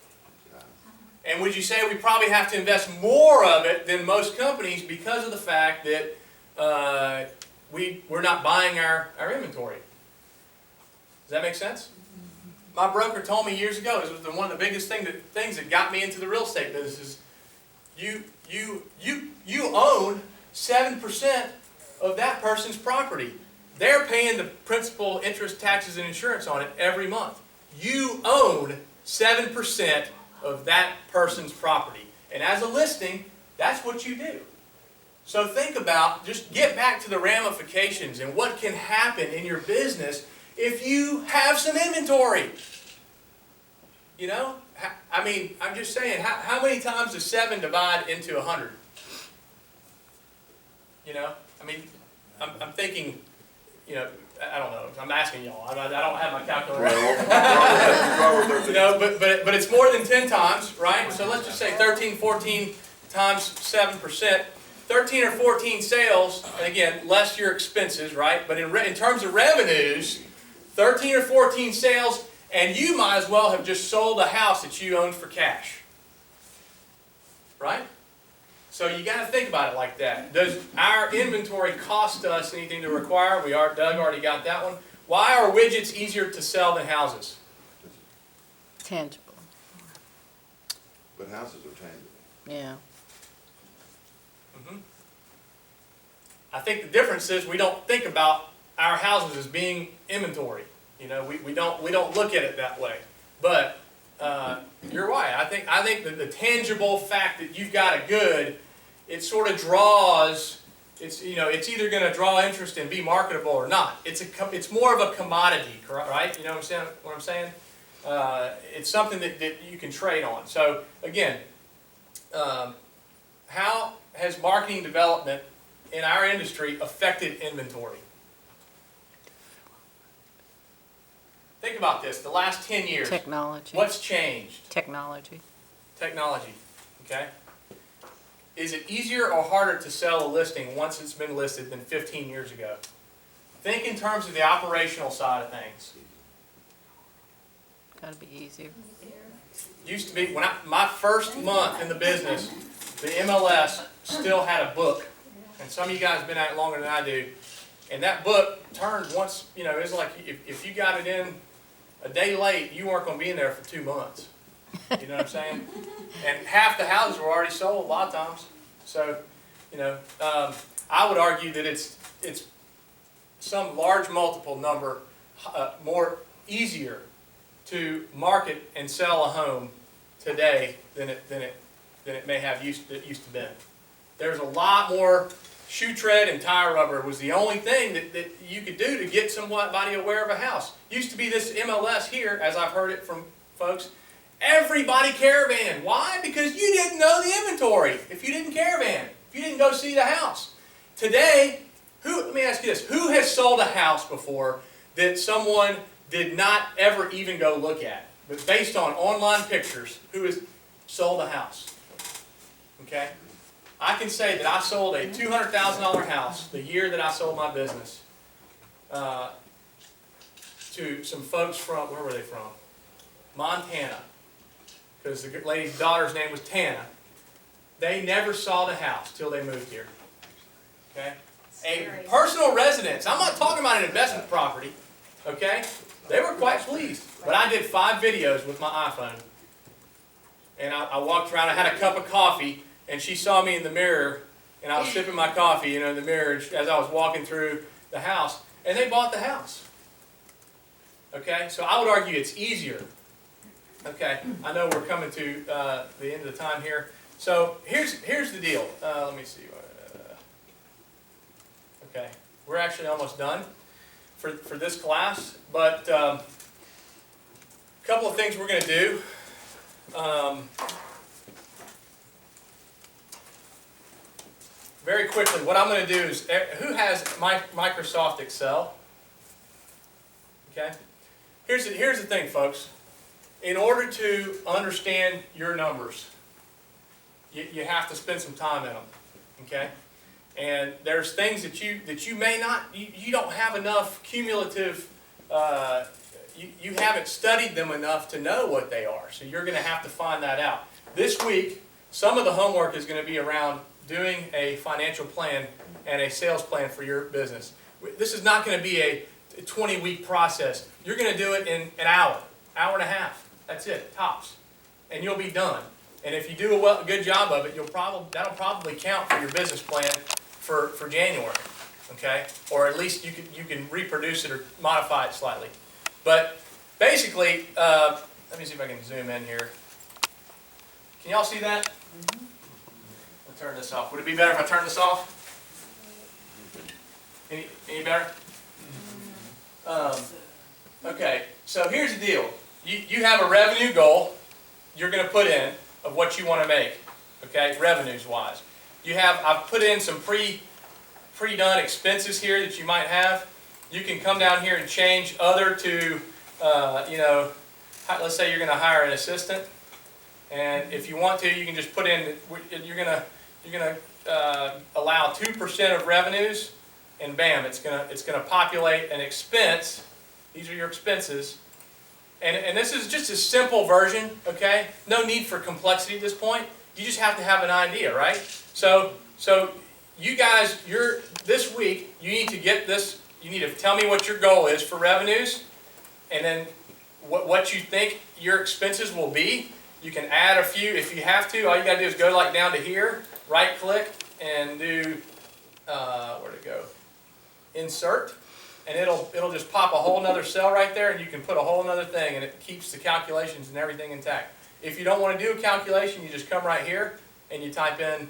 And would you say we probably have to invest more of it than most companies because of the fact that we're not buying our inventory? Does that make sense? My broker told me years ago, this was one of the biggest things that got me into the real estate business, is you own 7% of that person's property. They're paying the principal, interest, taxes, and insurance on it every month. You own 7% of that person's property. And as a listing, that's what you do. So think about, just get back to the ramifications and what can happen in your business if you have some inventory. I mean, I'm just saying, how many times does 7 divide into 100? I mean, I'm thinking, I don't know. I'm asking y'all. I don't have my calculator. But it's more than 10 times, right? So let's just say 13, 14 times 7%. 13 or 14 sales, and again, less your expenses, right? But in terms of revenues, 13 or 14 sales, and you might as well have just sold a house that you owned for cash. Right? So you got to think about it like that. Does our inventory cost us anything to require? Doug already got that one. Why are widgets easier to sell than houses? Tangible. But houses are tangible. Yeah. I think the difference is we don't think about our houses as being inventory. We don't look at it that way. But you're right. I think that the tangible fact that you've got a good, it sort of draws. It's either going to draw interest and be marketable or not. It's more of a commodity, right? You know what I'm saying? It's something that you can trade on. So again, how has marketing development in our industry affected inventory? Think about this, the last 10 years. Technology. What's changed? Technology. Technology, okay? Is it easier or harder to sell a listing once it's been listed than 15 years ago? Think in terms of the operational side of things. Gotta be easier. Used to be, my first month in the business, the MLS still had a book. And some of you guys have been at it longer than I do. And that book turned once, it was like if you got it in a day late, you weren't going to be in there for 2 months. You know what I'm saying? And half the houses were already sold a lot of times. So, I would argue that it's some large multiple number more easier to market and sell a home today than it may have used to been. There's a lot more. Shoe tread and tire rubber was the only thing that you could do to get somebody aware of a house. Used to be this MLS here, as I've heard it from folks, everybody caravan. Why? Because you didn't know the inventory if you didn't caravan, if you didn't go see the house. Today, let me ask you this, who has sold a house before that someone did not ever even go look at? But based on online pictures, who has sold a house? Okay? I can say that I sold a $200,000 house the year that I sold my business to some folks from, where were they from? Montana. Because the lady's daughter's name was Tana. They never saw the house till they moved here. Okay? A personal residence. I'm not talking about an investment property. Okay? They were quite pleased. But I did 5 videos with my iPhone. And I walked around, I had a cup of coffee, and she saw me in the mirror, and I was sipping my coffee, in the mirror as I was walking through the house. and they bought the house. Okay, so I would argue it's easier. Okay, I know we're coming to the end of the time here. So here's the deal. Let me see. Okay, we're actually almost done for this class, but a couple of things we're going to do. Very quickly, what I'm going to do is, who has Microsoft Excel? Okay. Here's the thing, folks. In order to understand your numbers, you have to spend some time in them. Okay. And there's things that you may not, you don't have enough cumulative. You haven't studied them enough to know what they are. So you're going to have to find that out. This week, some of the homework is going to be around doing a financial plan and a sales plan for your business. This is not going to be a 20-week process. You're going to do it in an hour and a half. That's it, tops. And you'll be done. And if you do a good job of it, that'll probably count for your business plan for January. Okay? Or at least you can reproduce it or modify it slightly. But basically, let me see if I can zoom in here. Can y'all see that? I'll turn this off. Would it be better if I turn this off? Any better? Okay, so here's the deal. You have a revenue goal you're going to put in of what you want to make, okay, revenues-wise. I've put in some pre-done expenses here that you might have. You can come down here and change other to, let's say you're going to hire an assistant. And if you want to, you can just put in, you're going to allow 2% of revenues, and bam, it's going to populate an expense. These are your expenses. And this is just a simple version, okay? No need for complexity at this point. You just have to have an idea, right? So you guys, this week, you need to get this, you need to tell me what your goal is for revenues, and then what you think your expenses will be. You can add a few if you have to. All you got to do is go down to here, right click, and do, where'd it go? Insert. And it'll just pop a whole nother cell right there, and you can put a whole nother thing, and it keeps the calculations and everything intact. If you don't want to do a calculation, you just come right here and you type in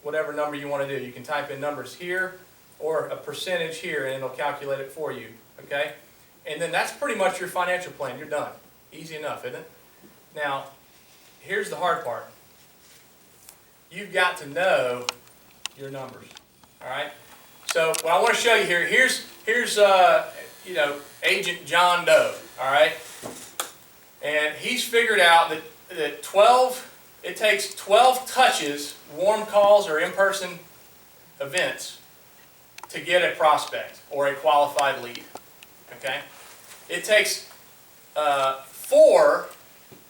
whatever number you want to do. You can type in numbers here or a percentage here, and it'll calculate it for you. Okay? And then that's pretty much your financial plan. You're done. Easy enough, isn't it? Now, here's the hard part. You've got to know your numbers. All right? So what I want to show you here, here's Agent John Doe, all right? And he's figured out that it takes 12 touches, warm calls or in-person events to get a prospect or a qualified lead, okay? It takes 4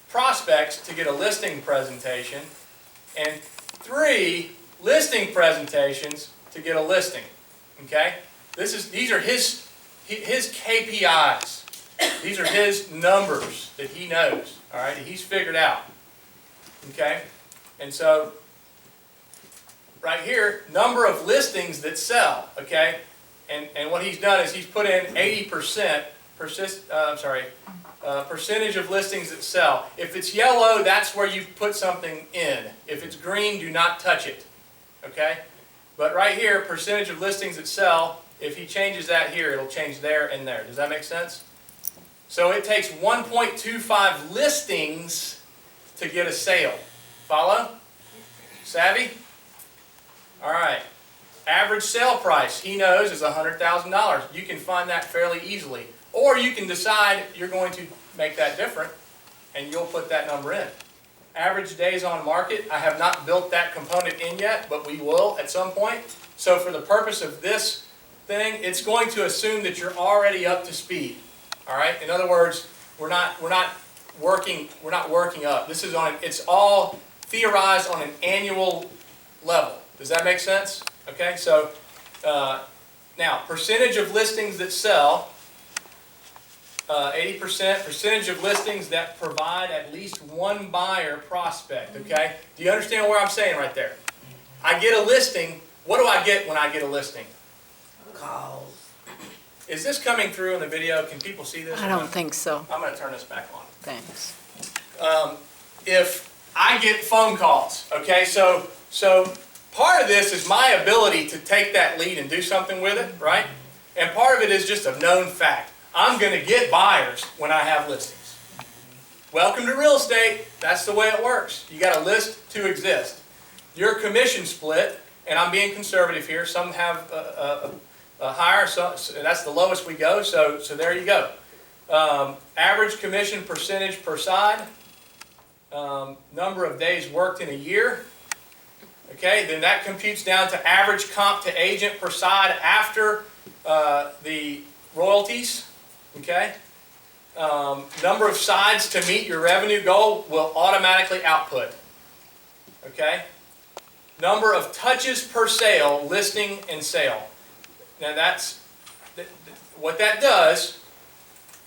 prospects to get a listing presentation and 3 listing presentations to get a listing. Okay? These are his KPIs. These are his numbers that he knows. All right? He's figured out. Okay? And so, right here, number of listings that sell. Okay? And what he's done is he's put in 80% percentage of listings that sell. If it's yellow, that's where you put something in. If it's green, do not touch it. Okay? But right here, percentage of listings that sell, if he changes that here, it'll change there and there. Does that make sense? So it takes 1.25 listings to get a sale. Follow? Savvy? All right. Average sale price, he knows, is $100,000. You can find that fairly easily. Or you can decide you're going to make that different, and you'll put that number in. Average days on market, I have not built that component in yet, but we will at some point. So for the purpose of this thing, it's going to assume that you're already up to speed. All right? In other words, we're not working up. This is it's all theorized on an annual level. Does that make sense? Okay, so now percentage of listings that sell, 80%, percentage of listings that provide at least one buyer prospect, okay? Do you understand what I'm saying right there? I get a listing. What do I get when I get a listing? Calls. Is this coming through in the video? Can people see this? I don't think so. I'm gonna turn this back on. Thanks. If I get phone calls, okay, so part of this is my ability to take that lead and do something with it, right? And part of it is just a known fact. I'm gonna get buyers when I have listings. Welcome to real estate. That's the way it works. You got to list to exist. Your commission split, and I'm being conservative here. Some have a higher, so that's the lowest we go. So there you go. Average commission percentage per side. Number of days worked in a year. Okay, then that computes down to average comp to agent per side after the royalties. Okay. Number of sides to meet your revenue goal will automatically output. Okay? Number of touches per sale, listing and sale. Now that's, what that does,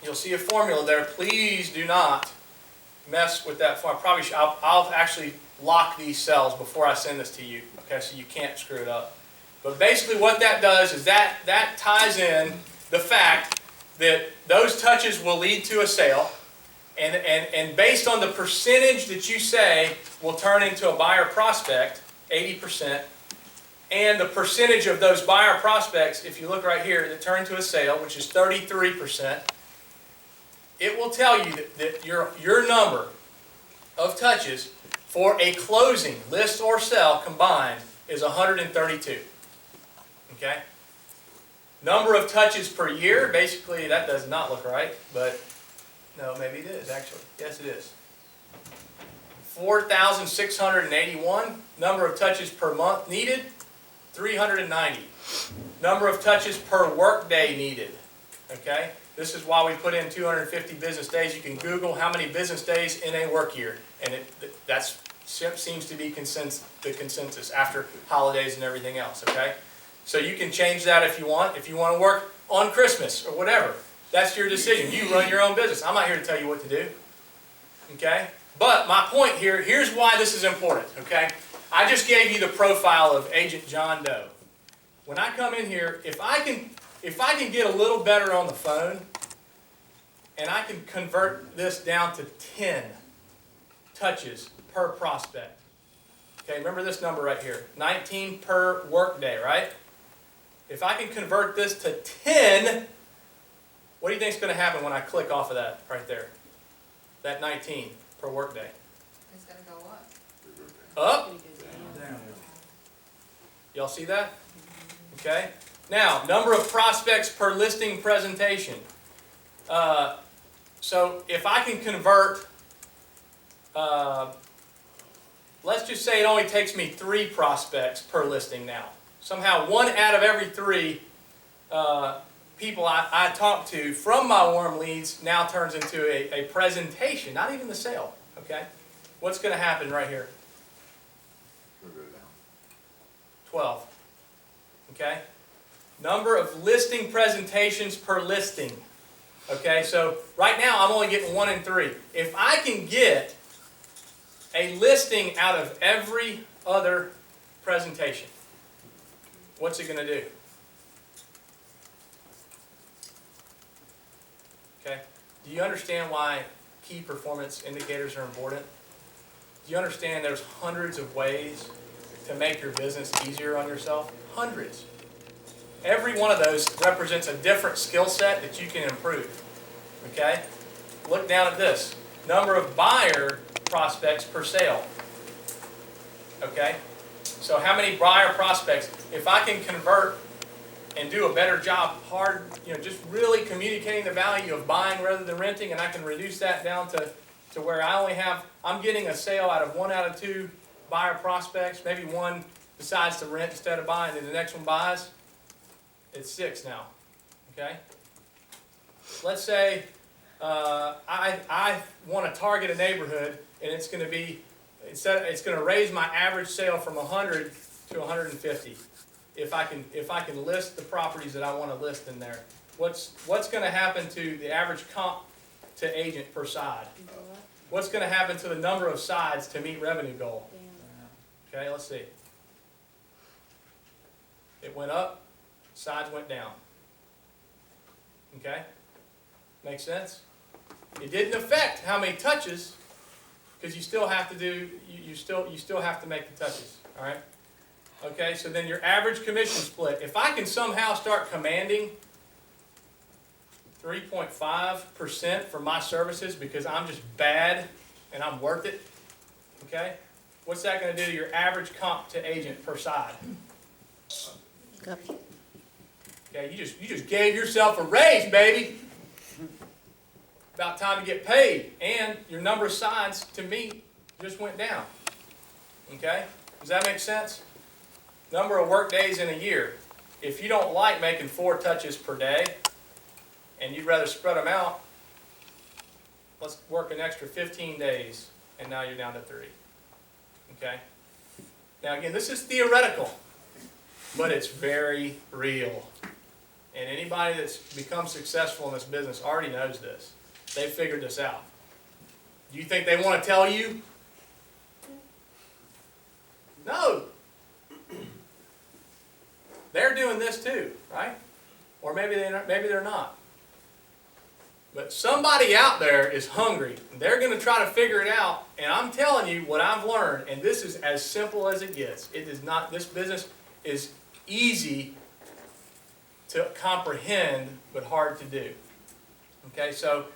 you'll see a formula there. Please do not mess with that formula. Probably should, I'll actually lock these cells before I send this to you. Okay, so you can't screw it up. But basically what that does is that ties in the fact that those touches will lead to a sale, and based on the percentage that you say will turn into a buyer prospect, 80%, and the percentage of those buyer prospects, if you look right here, that turn to a sale, which is 33%, it will tell you that your number of touches for a closing, list or sell combined, is 132. Okay? Number of touches per year, basically that does not look right, but no, maybe it is actually. Yes, it is. 4,681. Number of touches per month needed, 390. Number of touches per workday needed. Okay? This is why we put in 250 business days. You can Google how many business days in a work year, and that seems to be the consensus after holidays and everything else. Okay? So you can change that if you want. If you want to work on Christmas or whatever, that's your decision. You run your own business. I'm not here to tell you what to do. Okay? But my point here, here's why this is important. Okay? I just gave you the profile of Agent John Doe. When I come in here, if I can get a little better on the phone, and I can convert this down to 10 touches per prospect. Okay, remember this number right here, 19 per workday, right? If I can convert this to 10, what do you think is going to happen when I click off of that right there? That 19 per workday. It's gonna go up. Up? Y'all see that? Okay. Now, number of prospects per listing presentation. So if I can convert, let's just say it only takes me 3 prospects per listing now. Somehow 1 out of every 3 people I talk to from my warm leads now turns into a presentation, not even the sale. Okay? What's going to happen right here? 12. Okay? Number of listing presentations per listing. Okay, so right now I'm only getting 1 in 3. If I can get a listing out of every other presentation, what's it going to do? Okay, do you understand why key performance indicators are important? Do you understand there's hundreds of ways to make your business easier on yourself? Hundreds. Every one of those represents a different skill set that you can improve. Okay? Look down at this. Number of buyer prospects per sale. Okay? So how many buyer prospects? If I can convert and do a better job, just really communicating the value of buying rather than renting, and I can reduce that down to where I'm getting a sale out of 1 out of 2 buyer prospects, maybe 1 decides to rent instead of buying, and the next one buys. It's 6 now, okay? Let's say I want to target a neighborhood, and it's going to be it's going to raise my average sale from 100 to 150. If I can list the properties that I want to list in there, what's going to happen to the average comp to agent per side? What's going to happen to the number of sides to meet revenue goal? Okay, let's see. It went up. Sides went down. Okay? Make sense? It didn't affect how many touches, because you still have to do, you still have to make the touches, all right? Okay, so then your average commission split, if I can somehow start commanding 3.5% for my services because I'm just bad and I'm worth it, okay? What's that going to do to your average comp to agent per side? Okay, you just gave yourself a raise, baby. About time to get paid, and your number of sides to meet just went down. Okay, does that make sense? Number of work days in a year. If you don't like making 4 touches per day, and you'd rather spread them out, let's work an extra 15 days, and now you're down to 3. Okay? Now again, this is theoretical, but it's very real. And anybody that's become successful in this business already knows this. They figured this out. Do you think they want to tell you? No. They're doing this too, right? Or maybe they're not. But somebody out there is hungry. They're going to try to figure it out. And I'm telling you what I've learned, and this is as simple as it gets. It is not, this business is easy to comprehend, but hard to do. Okay, so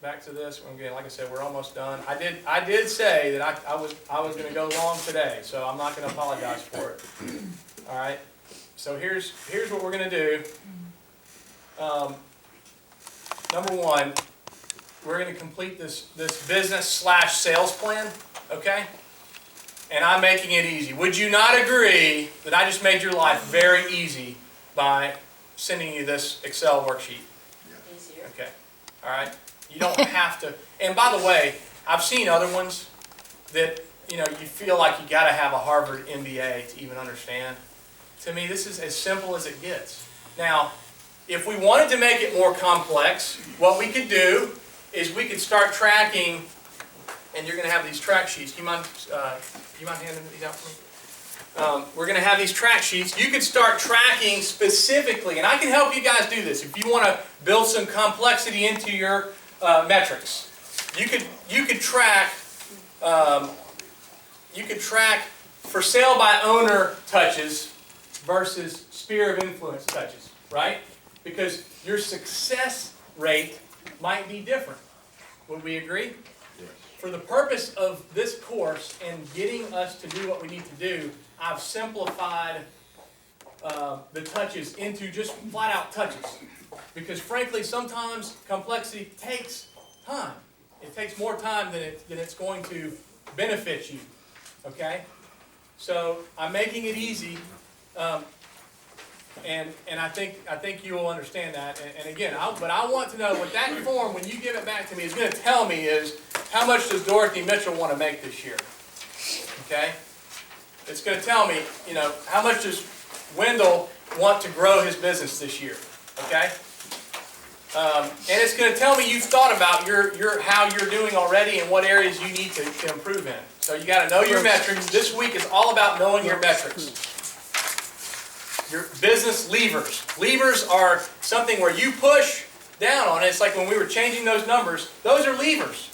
back to this. Again, like I said, we're almost done. I did say that I was going to go long today, so I'm not going to apologize for it. All right. So here's what we're going to do. Number one, we're going to complete this business/sales plan. Okay. And I'm making it easy. Would you not agree that I just made your life very easy by sending you this Excel worksheet? Easier. Okay. All right. You don't have to. And by the way, I've seen other ones that, you feel like you got to have a Harvard MBA to even understand. To me, this is as simple as it gets. Now, if we wanted to make it more complex, what we could do is we could start tracking, and you're going to have these track sheets. Do you mind handing these out for me? We're going to have these track sheets. You could start tracking specifically, and I can help you guys do this. If you want to build some complexity into your metrics, you could track for sale by owner touches versus sphere of influence touches, right? Because your success rate might be different. Would we agree? Yes. For the purpose of this course and getting us to do what we need to do, I've simplified the touches into just flat out touches. Because frankly, sometimes complexity takes time. It takes more time than it's going to benefit you. Okay? So I'm making it easy, and I think you will understand that. And again, but I want to know what that form, when you give it back to me, is going to tell me is how much does Dorothy Mitchell want to make this year? Okay? It's going to tell me, how much does Wendell want to grow his business this year? Okay? And it's going to tell me you've thought about how you're doing already and what areas you need to improve in. So you got to know your metrics. This week is all about knowing your metrics. Your business levers. Levers are something where you push down on it. It's like when we were changing those numbers. Those are levers.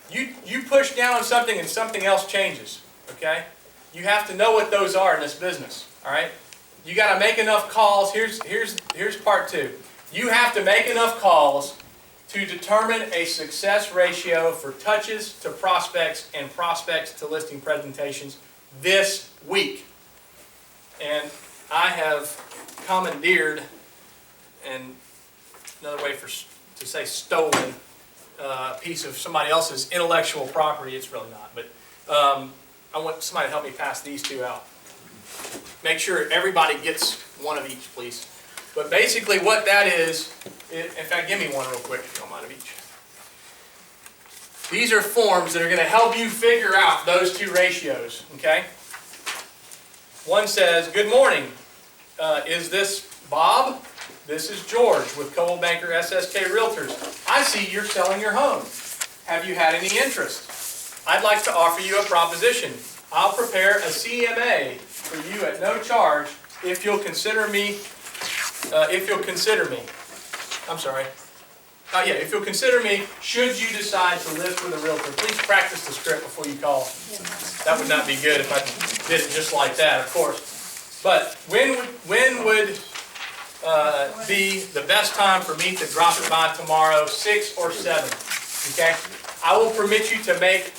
You push down on something and something else changes. Okay? You have to know what those are in this business. All right? You got to make enough calls. Here's part 2. You have to make enough calls to determine a success ratio for touches to prospects and prospects to listing presentations this week. And I have commandeered, and another way to say stolen, a piece of somebody else's intellectual property. It's really not, but I want somebody to help me pass these 2 out. Make sure everybody gets one of each, please. But basically what that is, in fact, give me one real quick if you don't mind of each. These are forms that are going to help you figure out those 2 ratios, okay? One says, good morning. Is this Bob? This is George with Coldwell Banker SSK Realtors. I see you're selling your home. Have you had any interest? I'd like to offer you a proposition. I'll prepare a CMA for you at no charge if you'll consider me. I'm sorry. Yeah, if you'll consider me, should you decide to list with a realtor, please practice the script before you call. That would not be good if I did it just like that, of course. But when would be the best time for me to drop it by tomorrow, 6 or 7? Okay? I will permit you to make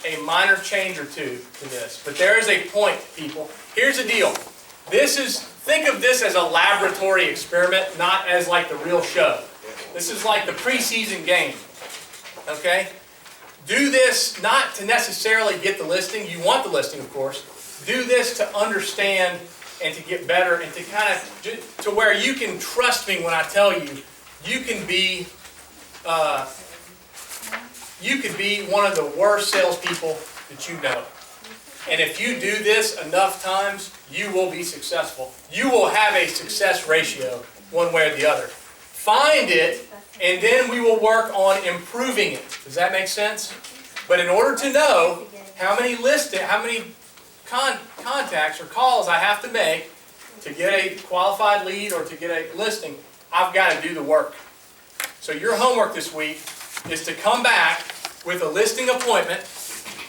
a minor change or two to this. But there is a point, people. Here's the deal. Think of this as a laboratory experiment, not as like the real show. This is like the preseason game. Okay? Do this not to necessarily get the listing. You want the listing, of course. Do this to understand and to get better and to kind of, to where you can trust me when I tell you, you can be one of the worst salespeople that you know. And if you do this enough times, you will be successful. You will have a success ratio one way or the other. Find it, and then we will work on improving it. Does that make sense? But in order to know how many contacts or calls I have to make to get a qualified lead or to get a listing, I've got to do the work. So your homework this week is to come back with a listing appointment,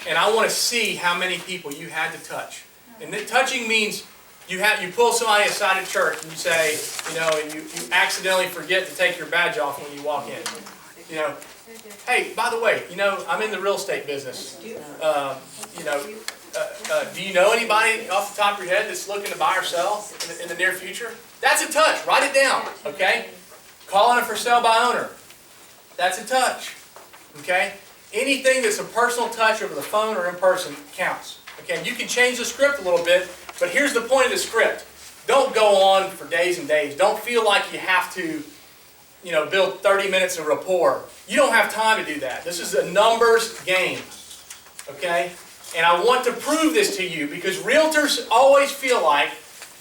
and I want to see how many people you had to touch. And then touching means you pull somebody aside at church and you say, and you accidentally forget to take your badge off when you walk in. Hey, by the way, I'm in the real estate business. Do you know anybody off the top of your head that's looking to buy or sell in the near future? That's a touch. Write it down, okay? Calling it for sale by owner. That's a touch, okay? Anything that's a personal touch over the phone or in person counts. Okay, you can change the script a little bit, but here's the point of the script. Don't go on for days and days. Don't feel like you have to, build 30 minutes of rapport. You don't have time to do that. This is a numbers game, okay? And I want to prove this to you because realtors always feel like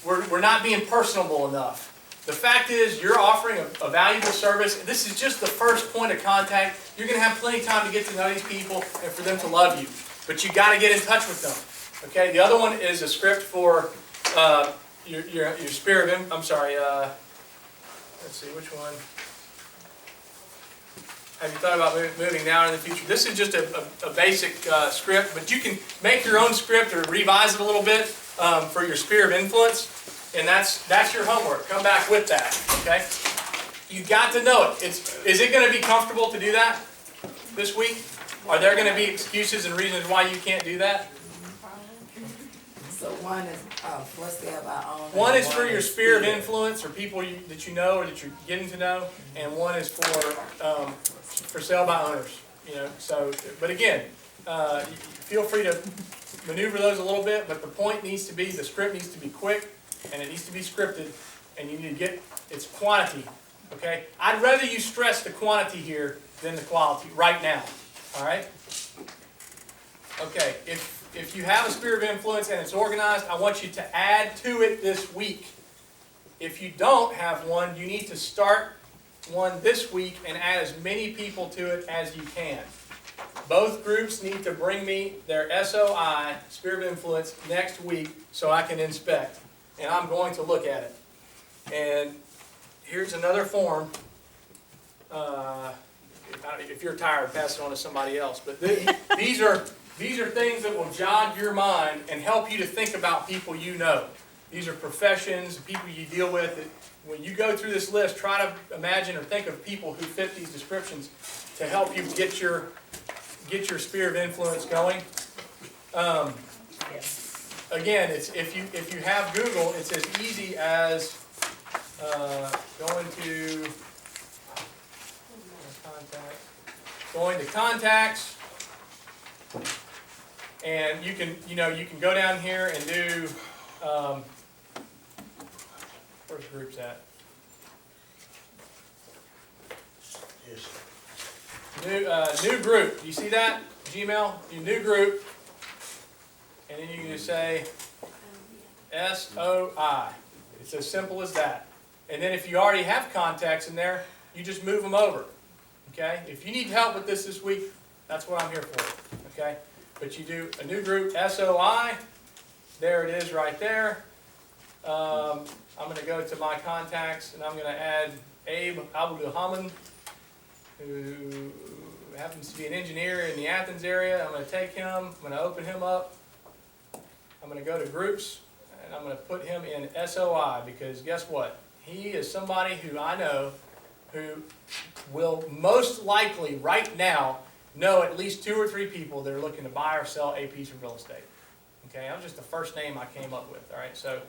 we're not being personable enough. The fact is, you're offering a valuable service. This is just the first point of contact. You're going to have plenty of time to get to know these people and for them to love you. But you got to get in touch with them. Okay. The other one is a script for your sphere of I'm sorry. Let's see which one. Have you thought about moving now or in the future? This is just a basic script, but you can make your own script or revise it a little bit for your sphere of influence. And that's your homework. Come back with that, okay? You got to know it. Is it going to be comfortable to do that this week? Are there going to be excuses and reasons why you can't do that? So one is for sale by owner. One is for your sphere of influence or people that you know or that you're getting to know, and one is for sale by owners. So, but again, feel free to maneuver those a little bit. But the point needs to be the script needs to be quick. And it needs to be scripted, and you need to get its quantity, okay? I'd rather you stress the quantity here than the quality right now, all right? Okay, if you have a sphere of influence and it's organized, I want you to add to it this week. If you don't have one, you need to start one this week and add as many people to it as you can. Both groups need to bring me their SOI, sphere of influence, next week so I can inspect. And I'm going to look at it. And here's another form. If you're tired, pass it on to somebody else. But these are things that will jog your mind and help you to think about people you know. These are professions, people you deal with. When you go through this list, try to imagine or think of people who fit these descriptions to help you get your sphere of influence going. Again, if you have Google, it's as easy as going to contacts, and you can go down here and do where's the groups at? Yes. New group. Do you see that? Gmail. Your new group. And then you can just say SOI. It's as simple as that. And then if you already have contacts in there, you just move them over. Okay? If you need help with this week, that's what I'm here for. Okay? But you do a new group, SOI. There it is right there. I'm going to go to my contacts and I'm going to add Abe Abdulhaman, who happens to be an engineer in the Athens area. I'm going to take him, I'm going to open him up. I'm going to go to groups and I'm going to put him in SOI because guess what? He is somebody who I know who will most likely right now know at least 2 or 3 people that are looking to buy or sell a piece of real estate. Okay, that was just the first name I came up with. All right, so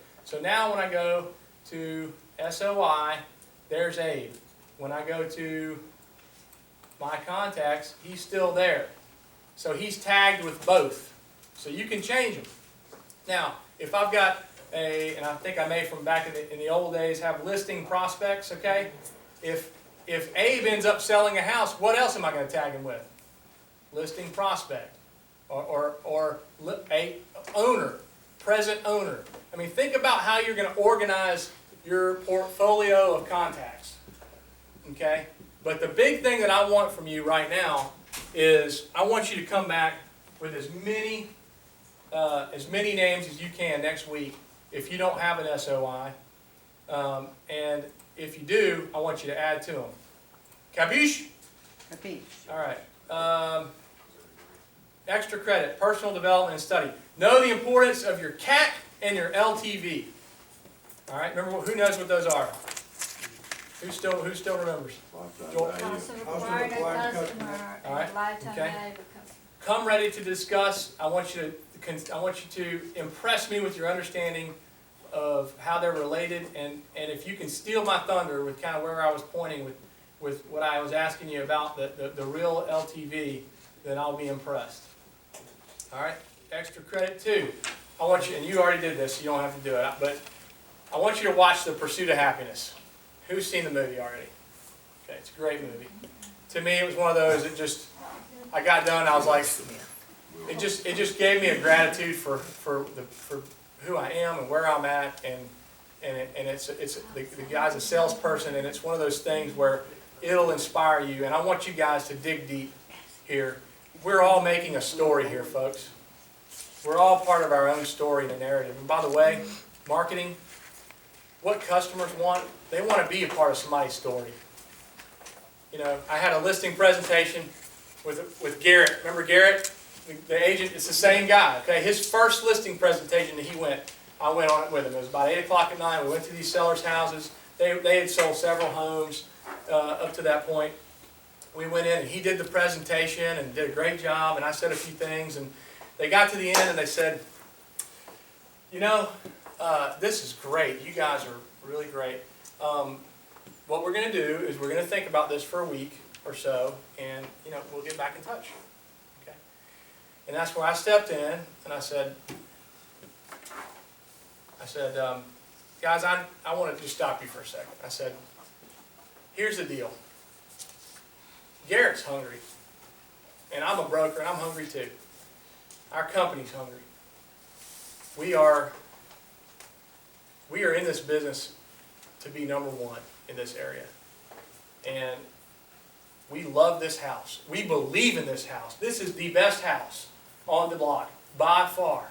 now when I go to SOI, there's Abe. When I go to my contacts, he's still there. So he's tagged with both. So you can change them. Now, if I've got and I think I may from back in the old days have listing prospects, okay? If Abe ends up selling a house, what else am I going to tag him with? Listing prospect. Or a owner, present owner. I mean, think about how you're going to organize your portfolio of contacts. Okay? But the big thing that I want from you right now is I want you to come back with as many names as you can next week if you don't have an SOI. And if you do, I want you to add to them. Capiche? Capiche. All right. Extra credit, personal development and study. Know the importance of your CAC and your LTV. All right, remember who knows what those are? Who still remembers? Joel? Cost of acquiring a customer All right, and lifetime okay. value of customer. Come ready to discuss. I want you to impress me with your understanding of how they're related, and if you can steal my thunder with kind of where I was pointing with what I was asking you about the real LTV, then I'll be impressed. All right, extra credit too. I want you, and you already did this, so you don't have to do it, but I want you to watch The Pursuit of Happiness. Who's seen the movie already? Okay, it's a great movie. To me, it was one of those that just, I got done, I was like, it just gave me a gratitude for who I am and where I'm at, and the guy's a salesperson, and it's one of those things where it'll inspire you, and I want you guys to dig deep here. We're all making a story here, folks. We're all part of our own story and a narrative. And by the way, marketing, what customers want, they want to be a part of somebody's story. You know, I had a listing presentation with Garrett. Remember Garrett, the agent? It's the same guy. Okay, his first listing presentation that I went on it with him. It was about 8 o'clock at night. We went to these sellers' houses. They had sold several homes up to that point. We went in and he did the presentation and did a great job, and I said a few things, and they got to the end and they said, you know, this is great. You guys are really great. What we're going to do is we're going to think about this for a week or so, and you know, we'll get back in touch. Okay? And that's where I stepped in and I said, guys, I want to just stop you for a second. I said, here's the deal. Garrett's hungry, and I'm a broker, and I'm hungry too. Our company's hungry. We are in this business to be number one in this area, and we love this house. We believe in this house. This is the best house on the block by far.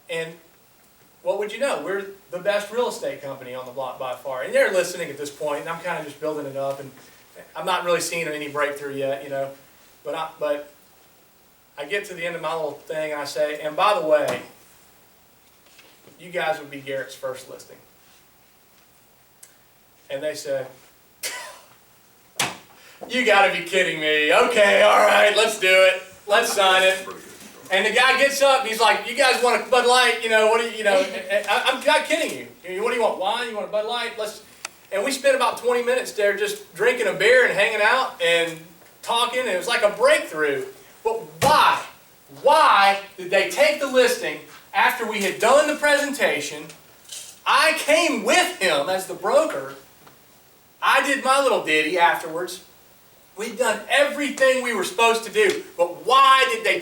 And what would you know? We're the best real estate company on the block by far. And they're listening at this point, and I'm kind of just building it up, and I'm not really seeing any breakthrough yet, you know. But I get to the end of my little thing, and I say, and by the way, you guys would be Garrett's first listing. And they said, you got to be kidding me. Okay, all right, let's do it. Let's sign it. And the guy gets up, and he's like, you guys want a Bud Light? You know, what do you know? I'm not kidding you. What do you want, wine? You want a Bud Light? And we spent about 20 minutes there just drinking a beer and hanging out and talking, and it was like a breakthrough. But why? Why did they take the listing after we had done the presentation? I came with him as the broker. I did my little ditty afterwards. We'd done everything we were supposed to do. But why did they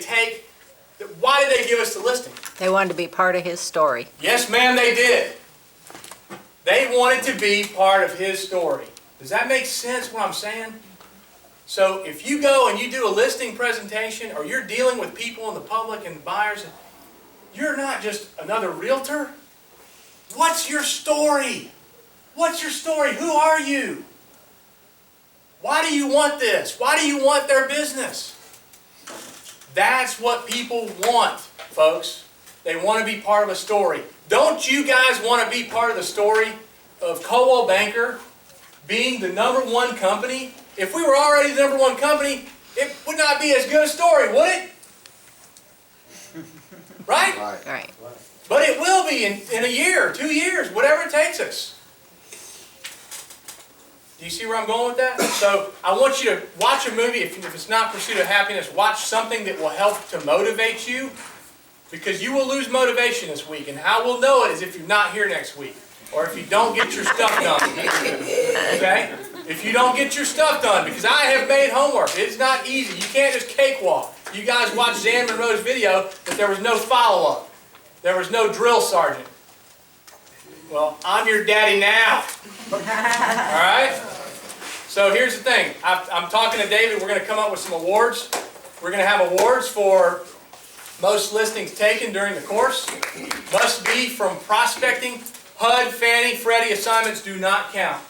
give us the listing? They wanted to be part of his story. Yes, ma'am, they did. They wanted to be part of his story. Does that make sense what I'm saying? So if you go and you do a listing presentation, or you're dealing with people in the public and buyers, you're not just another realtor. What's your story? What's your story? Who are you? Why do you want this? Why do you want their business? That's what people want, folks. They want to be part of a story. Don't you guys want to be part of the story of Coldwell Banker being the #1 company? If we were already the #1 company, it would not be as good a story, would it? Right? Right. But it will be in a year, 2 years, whatever it takes us. Do you see where I'm going with that? So I want you to watch a movie. If it's not Pursuit of Happiness, watch something that will help to motivate you, because you will lose motivation this week. And how we'll know it is if you're not here next week, or if you don't get your stuff done. Okay? If you don't get your stuff done, because I have made homework. It's not easy. You can't just cakewalk. You guys watched Zan Monroe's video that there was no follow-up. There was no drill sergeant. Well, I'm your daddy now. All right? So here's the thing. I'm talking to David. We're going to come up with some awards. We're going to have awards for most listings taken during the course. Must be from prospecting. HUD, Fannie, Freddie assignments do not count.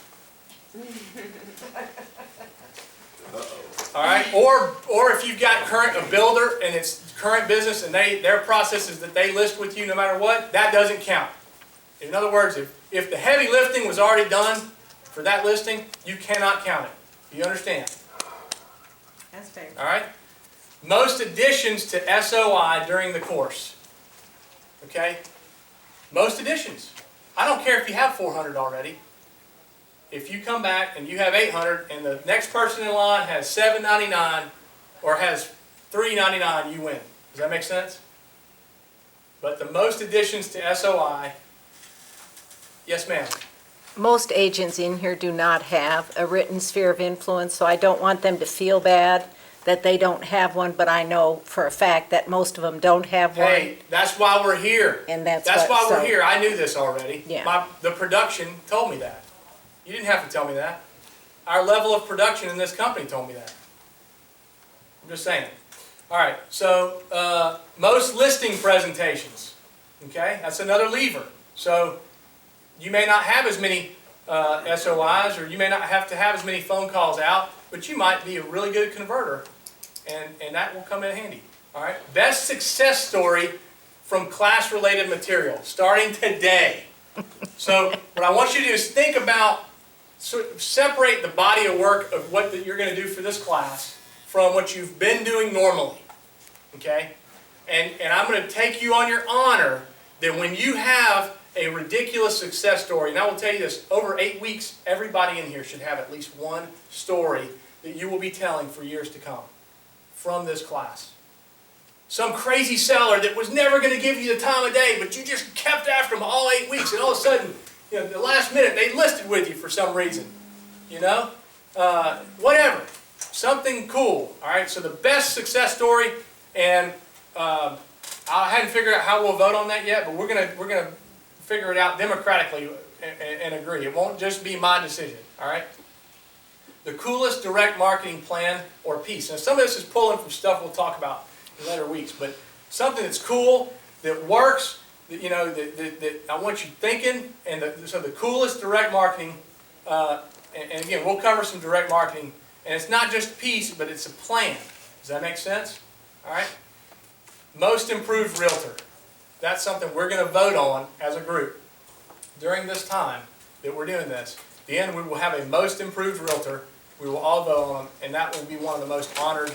All right? Or if you've got a builder and it's current business and their processes that they list with you no matter what, that doesn't count. In other words, if the heavy lifting was already done for that listing, you cannot count it. Do you understand? That's fair. All right? Most additions to SOI during the course. Okay? Most additions. I don't care if you have 400 already. If you come back and you have 800 and the next person in line has 799 or has 399, you win. Does that make sense? But the most additions to SOI. Yes, ma'am. Most agents in here do not have a written sphere of influence, so I don't want them to feel bad that they don't have one, but I know for a fact that most of them don't have one. Hey, that's why we're here. And that's why what- we're so- here. I knew this already. Yeah. The production told me that. You didn't have to tell me that. Our level of production in this company told me that. I'm just saying. All right, so most listing presentations. Okay, that's another lever. So you may not have as many SOIs, or you may not have to have as many phone calls out, but you might be a really good converter, and that will come in handy. All right, best success story from class-related material, starting today. So what I want you to do is think about, separate the body of work of what you're going to do for this class from what you've been doing normally. Okay, and I'm going to take you on your honor that when you have a ridiculous success story, and I will tell you this, over 8 weeks, everybody in here should have at least one story that you will be telling for years to come from this class. Some crazy seller that was never going to give you the time of day, but you just kept after them all 8 weeks, and all of a sudden, you know, the last minute, they listed with you for some reason. You know? Whatever. Something cool. All right, so the best success story, and I hadn't figured out how we'll vote on that yet, but we're gonna figure it out democratically and agree. It won't just be my decision, all right? The coolest direct marketing plan or piece. Now, some of this is pulling from stuff we'll talk about in later weeks, but something that's cool, that works, that, you know, that I want you thinking, and so the coolest direct marketing, and again, we'll cover some direct marketing, and it's not just a piece, but it's a plan. Does that make sense? All right? Most improved realtor. That's something we're going to vote on as a group during this time that we're doing this. At the end, we will have a most improved realtor. We will all vote on them, and that will be one of the most honored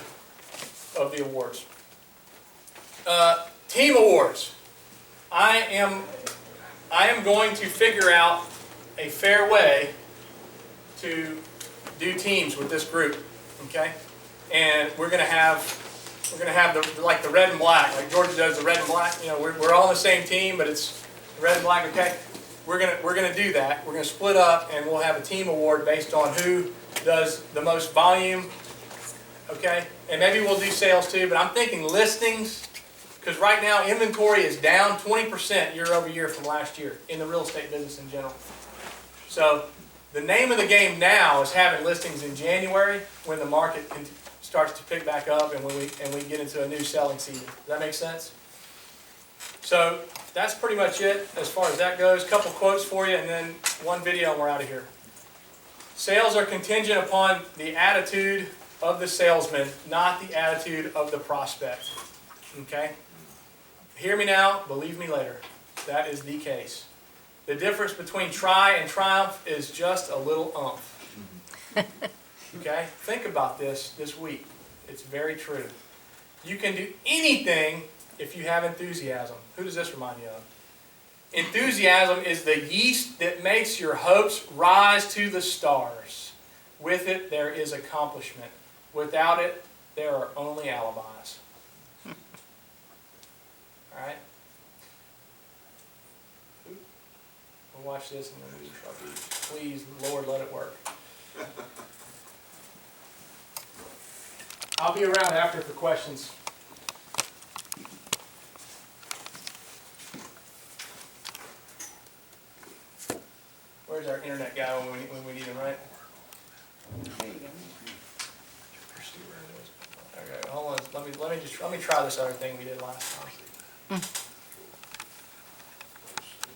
of the awards. Team awards. I am going to figure out a fair way to do teams with this group, okay? And we're going to have the red and black, like Georgia does the red and black. You know, we're all on the same team, but it's red and black, okay? We're gonna do that. We're gonna split up, and we'll have a team award based on who does the most volume, okay? And maybe we'll do sales too, but I'm thinking listings, because right now inventory is down 20% year over year from last year in the real estate business in general. So the name of the game now is having listings in January when the market starts to pick back up and when we get into a new selling season. Does that make sense? So that's pretty much it as far as that goes. Couple quotes for you and then one video and we're out of here. Sales are contingent upon the attitude of the salesman, not the attitude of the prospect. Okay? Hear me now, believe me later. That is the case. The difference between try and triumph is just a little umph. Okay? Think about this week. It's very true. You can do anything if you have enthusiasm. Who does this remind you of? Enthusiasm is the yeast that makes your hopes rise to the stars. With it, there is accomplishment. Without it, there are only alibis. All right? We'll watch this and then we shall be. Please, Lord, let it work. I'll be around after for questions. Where's our internet guy when we need him, right? Okay, hold on. Let me try this other thing we did last time.